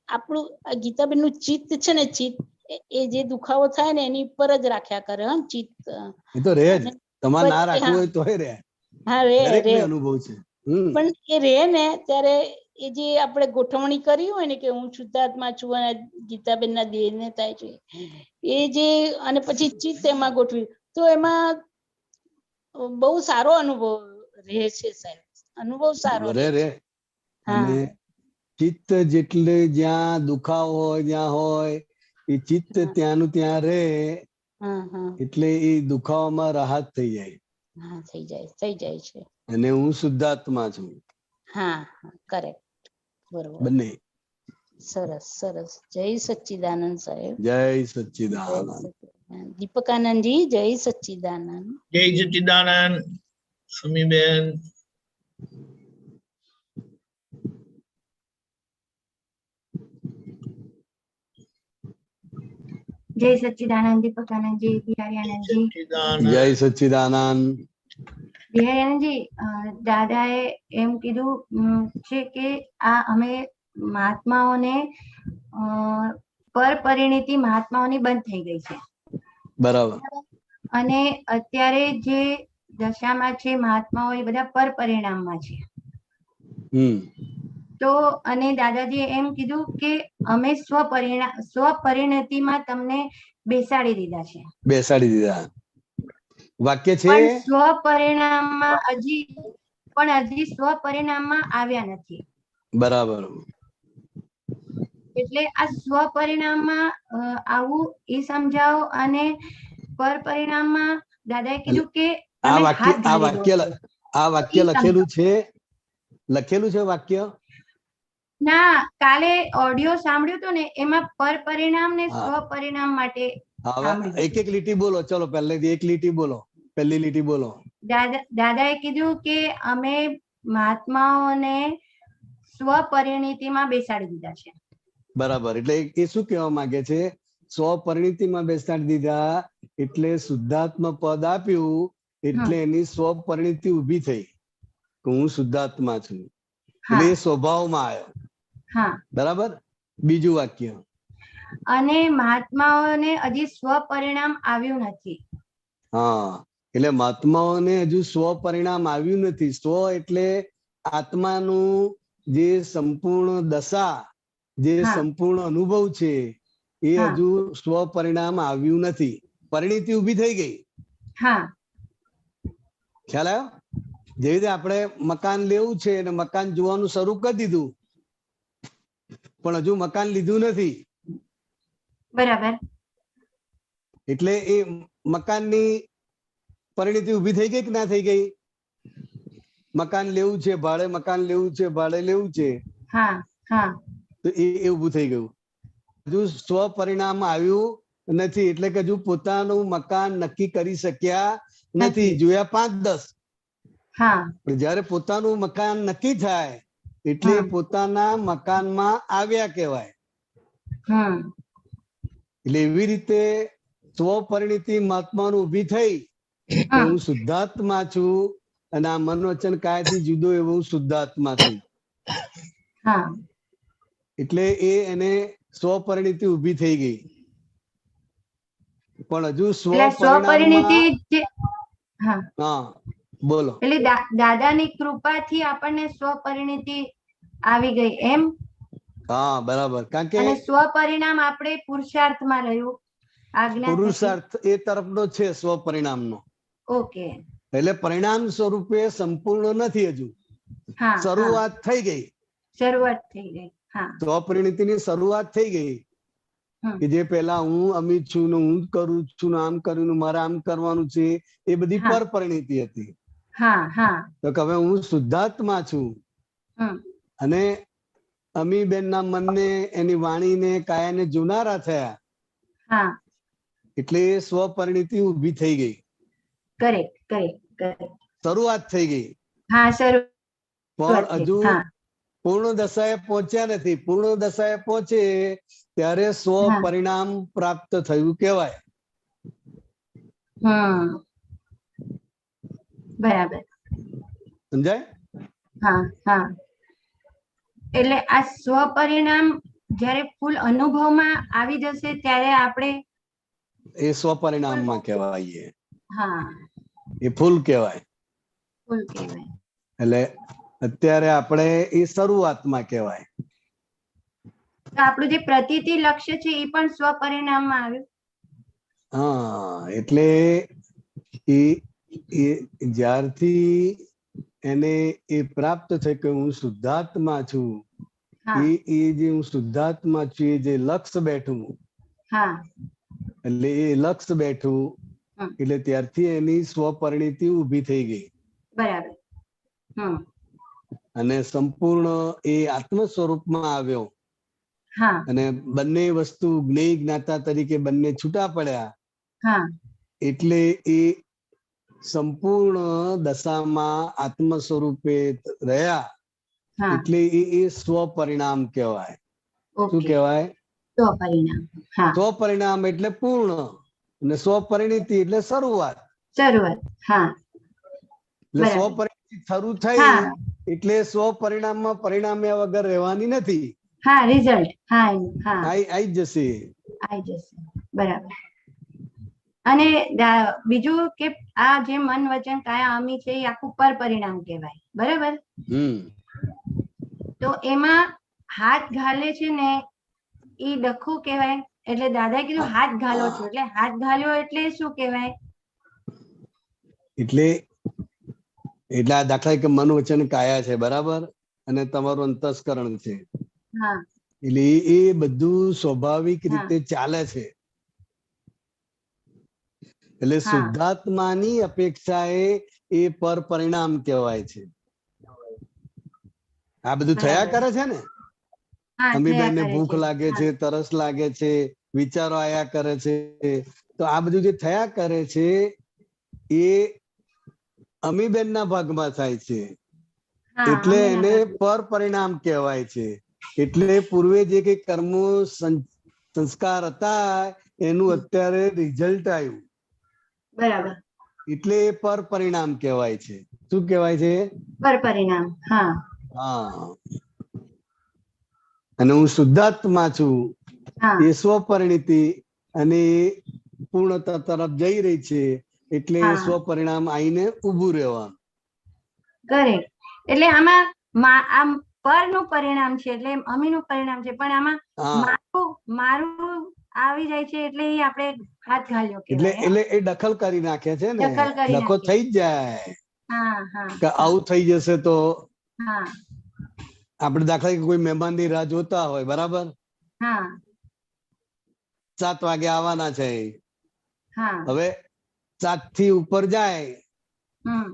F: આપણું ગીતાબેન નું ચિત્ત છે ને, ચિત્ત એ જે દુખાવો થાય ને એની ઉપર જ રાખ્યા કરે. ચિત્ત
B: એ તો રે જ,
F: અને
B: તમારે ના
F: પછી
B: રાખવું હોય તોય રે.
F: હા, રે
B: દરેક
F: રે.
B: ને અનુભવ છે.
F: પણ એ રે ને ત્યારે એ જે આપણે ગોઠવણી કરી હોય ને કે હું શુદ્ધાત્મા છું અને ગીતાબેન ના દેહ ને થાય છે એ જે, અને પછી ચિત્ત એમાં ગોઠવી તો એમાં બહુ સારો અનુભવ રહે છે સાહેબ. અનુભવ સારો રહે છે. હા.
B: અને ચિત્ત જેટલે જ્યાં દુખાવો હોય જ્યાં હોય એ ચિત્ત ત્યાંનું ત્યાં રે
F: હા હા,
B: એટલે એ દુખાવામાં રાહત થઈ જાય.
F: હા, થઈ જાય છે.
B: અને હું શુદ્ધાત્મા છું.
F: હા હા, કરેક્ટ, બરોબર.
B: બંને.
F: સરસ સરસ. જય સચ્ચિદાનંદ સાહેબ.
B: જય
F: જય
B: સચ્ચિદાનંદ.
F: સચ્ચિદાનંદ. દીપકાનંદજી, જય સચ્ચિદાનંદ.
A: જય સચ્ચિદાનંદ સુમીબેન.
G: જય સચ્ચિદાનંદ. દીપકાનંદજી, બિહારી આનંદજી.
A: સચ્ચિદાનંદ.
B: જય સચ્ચિદાનંદ.
G: બિહારી આનંદજી, દાદાએ એમ કીધું છે કે આ અમે મહાત્માઓને પર પરિણીતિ મહાત્માઓની બંધ થઈ ગઈ છે.
B: બરાબર.
G: અને અત્યારે જે દશામાં છે મહાત્માઓ એ બધા પર પરિણામમાં છે. તો અને દાદાજીએ એમ કીધું કે અમે સ્વપરિણતિમાં તમને બેસાડી દીધા છે.
B: બેસાડી દીધા. વાક્ય છે.
G: પણ હજી સ્વપરિણામમાં આવ્યા નથી.
B: બરાબર.
G: એટલે આ સ્વપરિણામમાં આવું એ સમજાવો. અને પર પરિણામમાં દાદાએ કીધું કે
B: આ
G: તમે
B: વાક્ય
G: હાથ ધારી દો છો.
B: આ વાક્ય
G: ઈ
B: લખેલું
G: સમજાવો.
B: છે વાક્ય.
G: ના, કાલે ઓડિયો સાંભળ્યું હતું ને એમાં પર પરિણામ ને
B: હા,
G: સ્વપરિણામ માટે
B: હવે
G: સાંભળ્યું
B: એક
G: હતું.
B: એક લીટી બોલો. ચલો પહેલેથી એક લીટી બોલો. પહેલી લીટી બોલો.
G: દાદાએ કીધું કે અમે મહાત્માઓને સ્વપરિણીતિમાં બેસાડી દીધા છે.
B: બરાબર. એટલે એ શું કહેવા માંગે છે? સ્વપરિણીતિમાં બેસાડી દીધા એટલે શુદ્ધાત્મ પદ આપ્યું એટલે એની સ્વપરિણીતિ ઉભી થઈ કે હું શુદ્ધાત્મા છું. એટલે એ સ્વભાવમાં આવ્યો.
G: હા,
B: બરાબર. બીજું વાક્ય.
G: અને મહાત્માઓને હજી સ્વપરિણામ આવ્યું નથી.
B: હા, એટલે મહાત્માઓને હજુ સ્વપરિણામ આવ્યું નથી. સ્વ એટલે આત્માનું જે સંપૂર્ણ દશા, જે સંપૂર્ણ અનુભવ છે એ હજુ સ્વપરિણામ આવ્યું નથી. પરિણીતિ ઉભી થઈ ગઈ.
G: હા,
B: ખ્યાલ આવ્યો? જેવી રીતે આપણે મકાન લેવું છે અને મકાન જોવાનું શરૂ કરી દીધું પણ હજુ મકાન લીધું નથી.
G: બરાબર.
B: એટલે એ મકાનની પરિણીતિ ઉભી થઈ ગઈ કે ના થઈ ગઈ? મકાન લેવું છે, ભાડે મકાન લેવું છે, ભાડે લેવું છે.
G: હા, હા,
B: તો એ ઉભું થઈ ગયું. હજુ સ્વપરિણામ આવ્યું નથી એટલે કે હજુ પોતાનું મકાન નક્કી કરી શક્યા નથી. જોયા 5-10.
G: હા,
B: પણ જયારે પોતાનું મકાન નક્કી થાય એટલે પોતાના મકાનમાં આવ્યા કહેવાય. એટલે એવી રીતે સ્વપરિણીતિ મહાત્માનું ઉભી થઈ કે હું શુદ્ધાત્મા છું અને આ મન વચન કાયાથી જુદો એવો હું શુદ્ધાત્મા છું.
G: હા,
B: એટલે એને સ્વપરિણીતિ ઉભી થઈ ગઈ. પણ હજુ
G: સ્વપરિણીતિ
B: હા, બોલો.
G: એટલે દાદાની કૃપાથી આપણને સ્વપરિણીતિ આવી ગઈ એમ.
B: હા, બરાબર. કારણ કે
G: અને સ્વપરિણામ આપણે પુરુષાર્થમાં રહ્યું.
B: પુરુષાર્થ એ તરફનો છે સ્વપરિણામનો.
G: ઓકે.
B: એટલે પરિણામ સ્વરૂપે સંપૂર્ણ નથી હજુ. શરૂઆત થઈ ગઈ.
G: શરૂઆત થઈ ગઈ.
B: સ્વપરિણીતિની શરૂઆત થઈ ગઈ કે જે પેલા હું અમિત છું ને હું કરું છું આમ કર્યું મારે આમ કરવાનું છે એ બધી પર પરિણીતિ હતી. તો હવે હું શુદ્ધાત્મા છું અને અમીબેન ના મનને એની વાણીને કાયાને જોનારા થયા એટલે સ્વપરિણીતિ ઉભી થઈ ગઈ. શરૂઆત થઈ ગઈ. પણ હજુ પૂર્ણ દશાએ પહોંચ્યા નથી. પૂર્ણ દશાએ પહોંચે ત્યારે સ્વ પરિણામ પ્રાપ્ત થયું કહેવાય.
G: બરાબર.
B: સમજાય?
G: એટલે આ સ્વપરિણામ જ્યારે ફૂલ અનુભવમાં આવી જશે ત્યારે આપણે
B: એ સ્વપરિણામમાં કહેવાય. એ ફૂલ કહેવાય. એટલે અત્યારે આપણે એ શરૂઆતમાં કહેવાય.
G: આપણું જે પ્રતીતિ લક્ષ્ય છે એ પણ સ્વપરિણામમાં આવ્યું.
B: હા, એટલે એ જ્યારથી એને એ પ્રાપ્ત થઈ કે હું શુદ્ધાત્મા છું એ જે હું શુદ્ધાત્મા છું એ જે લક્ષ્ય બેઠું એટલે એ લક્ષ્ય બેઠું એટલે ત્યારથી એની સ્વપરિણીતિ ઉભી થઈ ગઈ.
G: બરાબર.
B: અને સંપૂર્ણ એ આત્મ સ્વરૂપમાં આવ્યો અને બંને વસ્તુ જ્ઞેય જ્ઞાતા તરીકે બંને છૂટા પડ્યા એટલે એ સંપૂર્ણ દશામાં આત્મ સ્વરૂપે રહ્યા એટલે એ સ્વપરિણામ કહેવાય. શું કહેવાય? સ્વપરિણામ એટલે પૂર્ણ અને સ્વપરિણીતિ એટલે શરૂઆત. એટલે સ્વપરિણીતિ શરૂ થઈ એટલે સ્વપરિણામમાં પરિણામ્યા વગર રહેવાની નથી.
G: રિઝલ્ટ
B: આઈ જશે.
G: બરાબર. અને બીજું કે આ જે મન વચન કાયા અમી છે એ આખું પર પરિણામ કહેવાય. બરાબર. તો એમાં હાથ ઘાલે છે ને એ ડખું કહેવાય. એટલે દાદા કીધું હાથ ઘાલો છો એટલે હાથ ઘાલ્યો એટલે શું કહેવાય?
B: એટલે આ દાખલા કે મન વચન કાયા છે બરાબર અને તમારું અંતસ્કરણ છે એટલે એ બધું સ્વાભાવિક રીતે ચાલે છે. એટલે શુદ્ધાત્માની અપેક્ષાએ એ પર પરિણામ કહેવાય છે. આ બધું થયા કરે છે ને. અમીબેન ને ભૂખ લાગે છે, તરસ લાગે છે, વિચારો આયા કરે છે. તો આ બધું જે થયા કરે છે એ અમીબેન ના ભાગમાં થાય છે
G: હા,
B: એટલે
G: અમીના
B: એને
G: ભાગમાં.
B: પર પરિણામ કહેવાય છે. એટલે પૂર્વે જે કઈ કર્મો સંસ્કાર હતા એનું અત્યારે રિઝલ્ટ આવ્યું,
G: બરાબર,
B: એટલે એ પર પરિણામ કહેવાય છે. શું કહેવાય છે?
G: પર પરિણામ. હા,
B: હા. અને હું શુદ્ધાત્મા છું,
G: હા,
B: એ સ્વપરિણીતિ અને પૂર્ણતા તરફ જઈ રહી છે, એટલે
G: હા.
B: સ્વપરિણામ આઈને ઉભું રહેવાનું.
G: કરેક્ટ. એટલે આમાં આમ પર નું પરિણામ છે, એટલે અમીનું પરિણામ છે, પણ આમાં
B: હા,
G: મારું આવી જાય છે, એટલે એ આપણે હાથ ઘાલ્યો
B: એટલે
G: કહેવાય.
B: એટલે એ દખલ કરી નાખે છે ને,
G: દખલ કરી
B: ડખો
G: નાખે.
B: થઈ જ જાય
G: હા, હા,
B: કે આવું થઈ જશે તો
G: હા,
B: આપણે દાખલા કે કોઈ મહેમાનની રાહ જોતા હોય, બરાબર,
G: હા,
B: 7 વાગે આવવાના છે,
G: હા,
B: હવે 7 થી ઉપર જાય
G: હમ,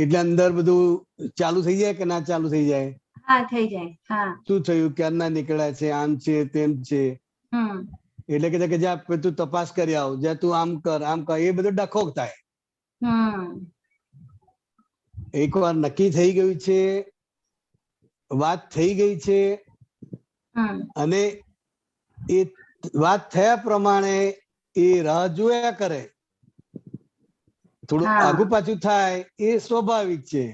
B: એટલે અંદર બધું ચાલુ થઈ જાય કે ના ચાલુ થઈ જાય?
G: હા, થઈ જાય. હા,
B: શું થયું, ક્યારના નીકળ્યા છે, આમ છે તેમ છે,
G: હમ,
B: એટલે કે જા તું તપાસ કરી આવ, જા તું આમ કર એ બધું ડખો થાય.
G: હમ,
B: એકવાર નક્કી થઈ ગયું છે, વાત થઈ ગઈ છે,
G: હમ,
B: અને એ વાત થયા પ્રમાણે એ રાહ જોયા કરે, થોડું
G: હા,
B: આગુ પાછું થાય એ સ્વાભાવિક છે,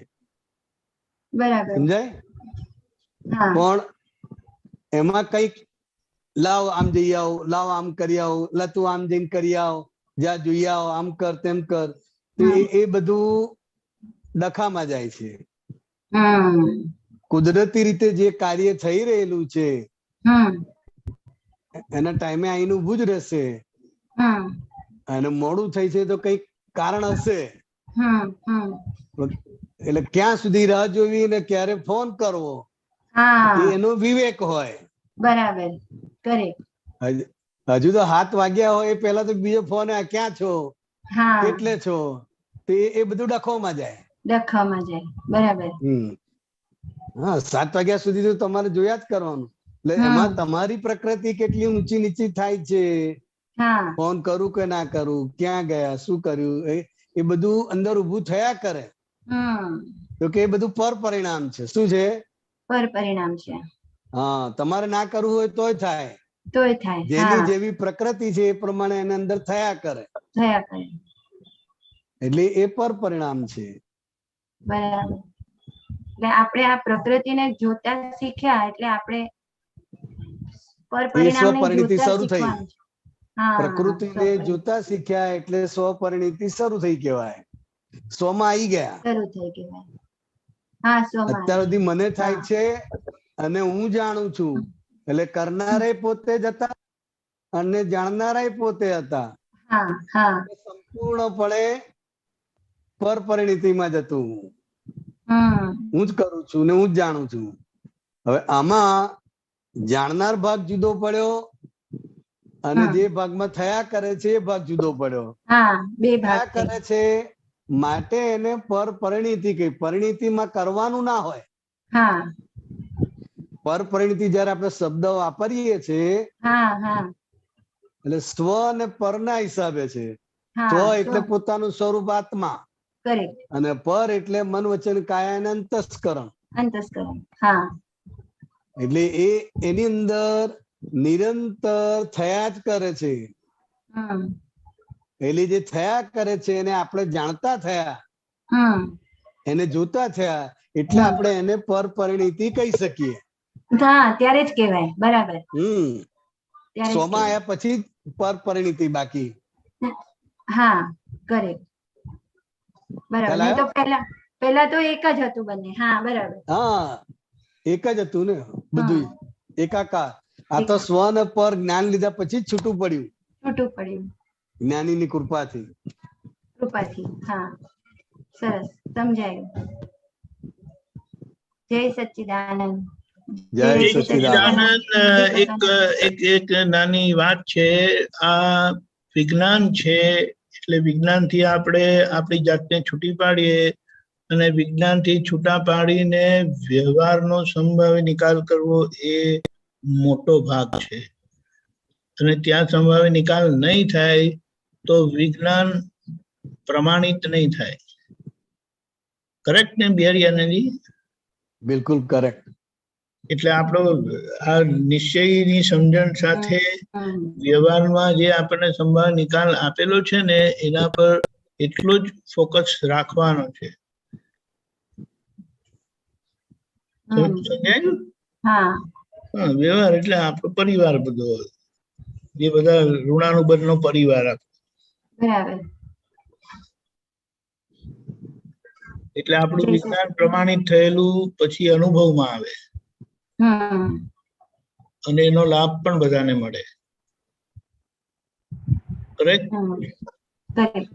G: બરાબર.
B: સમજાય?
G: હા,
B: પણ એમાં કઈક લાવ આમ જઈ આવ, લાવ આમ કરી આવ, લા તું આમ જઈને કરી આવ, જ્યાં જોઈ આવ, આમ કર તેમ કર, તો
G: હમ,
B: એ બધું ડખામાં જાય છે.
G: હમ,
B: કુદરતી રીતે જે કાર્ય થઈ રહેલું છે
G: હમ,
B: એના ટાઈમે આઈને ઊભું જ રહેશે,
G: હમ,
B: અને મોડું થઈ છે તો કઈક કારણ હશે.
G: હમ, હમ,
B: એટલે ક્યાં સુધી રાહ જોવી ને ક્યારે ફોન કરવો
G: હા,
B: એનો વિવેક હોય.
G: બરાબર, કરેક્ટ.
B: હજુ તો 7 વાગ્યા હોય એ પહેલા તો બીજો ફોન ક્યાં છો,
G: હા,
B: કેટલે છો, તો એ બધું ડખોમાં જાય.
G: ડખામાં જાય. બરાબર.
B: હા, 7 વાગ્યા સુધી તો તમારે જોયા જ કરવાનું. એટલે એમાં
G: હમ,
B: તમારી પ્રકૃતિ કેટલી ઊંચી નીચી થાય છે,
G: હા,
B: ફોન કરું કે ના કરું, ક્યાં ગયા, શું કર્યું, એ બધું અંદર ઊભું થયા કરે.
G: હમ,
B: તો કે એ બધું પર પરિણામ છે. શું છે?
G: પર પરિણામ છે.
B: હા, તમારે ના કરવું હોય તોય થાય,
G: તોય થાય.
B: જેની
G: હા,
B: જેવી પ્રકૃતિ છે એ પ્રમાણે એના અંદર થયા કરે,
G: થયા કરે.
B: એટલે એ પર પરિણામ છે.
G: બરાબર. એટલે આપણે આ પ્રકૃતિને જોતા શીખ્યા, એટલે આપણે પર
B: એ
G: પરિણામને
B: સ્વપરિણીતિ
G: જોતા
B: શરૂ થઈ.
G: શીખવાનું છે. હા,
B: પ્રકૃતિને જોતા શીખ્યા એટલે સ્વપરિણીતિ શરૂ થઈ કહેવાય. સ્વમાં આવી ગયા.
G: શરૂ થઈ ગયું. હા,
B: અત્યાર સુધી મને થાય
G: હા,
B: છે અને હું જાણું છું, એટલે કરનારે પોતે જ હતા અને જાણનારા પોતે હતા.
G: હા, હા,
B: સંપૂર્ણપણે પર પરિણીતિમાં જતું.
G: હમ,
B: હું જ કરું છું ને હું જ જાણું છું. હવે આમાં જાણનાર ભાગ જુદો પડ્યો અને
G: હમ,
B: જે ભાગમાં થયા કરે છે એ ભાગ જુદો પડ્યો.
G: હા, બે ભાગ
B: થયા
G: થઈ.
B: કરે છે માટે એને પર પરિણીતિ કહી. પરિણીતિમાં કરવાનું ના હોય.
G: હા,
B: પર પરિણીતિ જયારે આપણે શબ્દ વાપરીએ છીએ
G: હા, હા,
B: એટલે સ્વ અને પરના હિસાબે છે. સ્વ
G: હા,
B: એટલે પોતાનું સ્વરૂપ આત્મા,
G: કરેક્ટ.
B: અને પર એટલે મન વચન કાયા અને અંતસ્કરણ.
G: અંતસ્કરણ. હા,
B: એટલે એની અંદર નિરંતર થયા જ કરે છે.
G: હમ,
B: એટલે જે થયા કરે છે એને આપણે જાણતા થયા,
G: હમ,
B: એને જોતા થયા, એટલે
G: હમ,
B: આપણે એને પર પરિણીતિ કહી શકીએ.
G: હા, ત્યારે જ કહેવાય. બરાબર. ત્યારે જ
B: સ્વમાં
G: કહેવાય.
B: આવ્યા પછી પર પરિણીતિ બાકી.
G: હા, કરેક્ટ. બરાબર.
B: ખ્યાલ
G: નહીં તો
B: આવ્યો?
G: પહેલા તો એક જ હતું બંને. હા, બરાબર.
B: હા, એક જ હતું ને બધું,
G: હમ,
B: એકાકાર. આ તો
G: એક
B: સ્વ ને પર જ્ઞાન લીધા પછી જ છૂટું પડ્યું,
G: છૂટું પડ્યું
B: જ્ઞાનીની કૃપાથી.
G: કૃપાથી. હા, સરસ સમજાયું. જય સચ્ચિદાનંદ.
B: જય
G: જે રીતે
B: સચ્ચિદાનંદ.
A: એક નાની વાત છે. આ વિજ્ઞાન છે, એટલે વિજ્ઞાનથી આપણે આપણી જાતને છૂટી પાડીએ અને વિજ્ઞાનથી છૂટા પાડીને વ્યવહારનો સંભાવી નિકાલ કરવો એ મોટો ભાગ છે. અને ત્યાં સંભાવી નિકાલ નહીં થાય તો વિજ્ઞાન પ્રમાણિત નહીં થાય. કરેક્ટ ને બિહારી આનંદજી?
B: બિલકુલ કરેક્ટ.
A: એટલે આપણો આ નિશ્ચયની સમજણ સાથે વ્યવહારમાં જે આપણને સંભાળ નિકાલ આપેલો છે ને એના પર એટલો જ ફોકસ રાખવાનો છે. સમજાયું?
G: હા
A: હા, વ્યવહાર એટલે આપણો પરિવાર બધો, જે બધા ઋણાનુબંધનો પરિવાર આપણો.
G: બરાબર.
A: એટલે આપણું વિજ્ઞાન પ્રમાણિત થયેલું પછી અનુભવમાં આવે અને એનો લાભ પણ બધાને મળે. કરેક્ટ?
G: કરેક્ટ.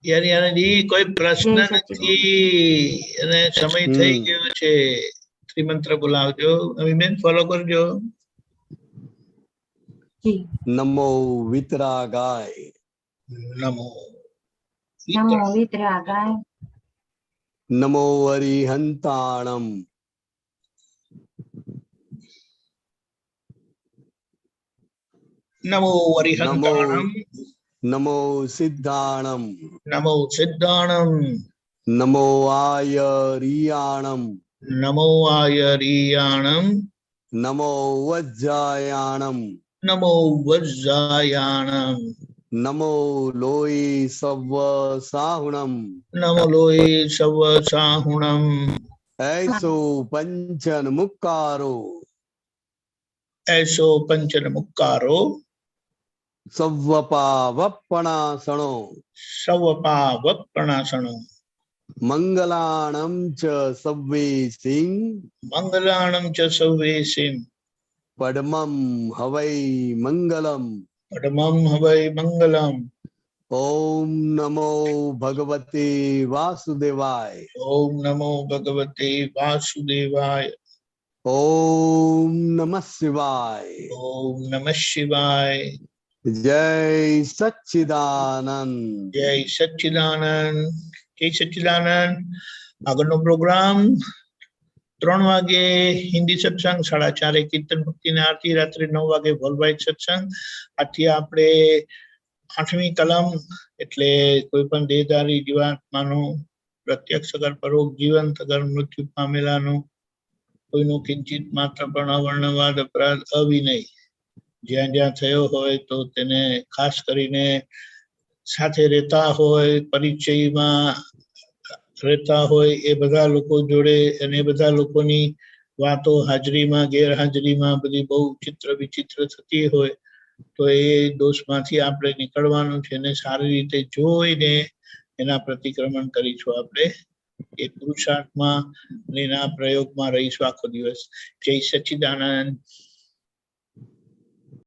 A: યાર કોઈ પ્રશ્ન
G: જય
A: નથી અને સમય થઈ ગયો છે. ત્રિમંત્ર બોલાવજો. અમીબેન ફોલો કરજો.
G: જી.
B: નમો વિતરાગાય.
A: નમો
G: નમો વિતરાગાય.
B: નમો અરિહંતાણમ.
A: નમો અરિહંતાણમ.
B: નમો સિદ્ધાણમ.
A: નમો સિદ્ધાણમ.
B: નમો આયરિયાણમ.
A: નમો આયરિયાણમ.
B: નમો વજ્જાયાણમ.
A: નમો વજ્જાયાણમ.
B: નમો લોય સવ સાહુણમ.
A: નમો લોય સવ સાહુણમ.
B: એસો પંચન મુક્કારો.
A: એસો પંચન મુક્કારો.
B: સવ્વપા વપણાસણો.
A: સવપા વપણાસણો.
B: મંગલાણમ ચ સવ્વે સિંહ.
A: મંગલાણમ ચ સવ્વે સિંહ.
B: પડમમ હવૈ મંગલમ.
A: પડમમ હવૈ મંગલમ.
B: ઓમ નમો ભગવતે વાસુદેવાય.
A: ઓમ નમો ભગવતે વાસુદેવાય.
B: ઓમ નમઃ શિવાય.
A: ઓમ નમઃ શિવાય.
B: જય સચ્ચિદાનંદ.
A: જય સચ્ચિદાનંદ. જય સચ્ચિદાનંદ. આગળનો પ્રોગ્રામ 3 વાગે હિન્દી સત્સંગ, 4:30 કીર્તન ભક્તિ ને આરતી, રાત્રે 9 વાગે વર્લ્ડવાઇડ સત્સંગ. આથી આપણે 8મી કલમ એટલે કોઈ પણ દેહધારી જીવાત્માનું પ્રત્યક્ષ અગર પરોક્ષ જીવંત અગર મૃત્યુ પામેલાનું કોઈનું કિંચિત માત્ર પણ અવર્ણવાદ અપરાધ અવિનય જ્યાં જ્યાં થયો હોય તો તેને ખાસ કરીને સાથે રહેતા હોય, પરિચયમાં રહેતા હોય એ બધા લોકો જોડે અને એ બધા લોકોની વાતો હાજરીમાં ગેરહાજરીમાં બધી બહુ ચિત્ર વિચિત્ર થતી હોય તો એ દોષમાંથી આપણે નીકળવાનું છે અને સારી રીતે જોઈને એના પ્રતિક્રમણ કરીશું. આપણે એ પુરુષાર્થમાં અને એના પ્રયોગમાં રહીશું આખો દિવસ. જય સચ્ચિદાનંદ.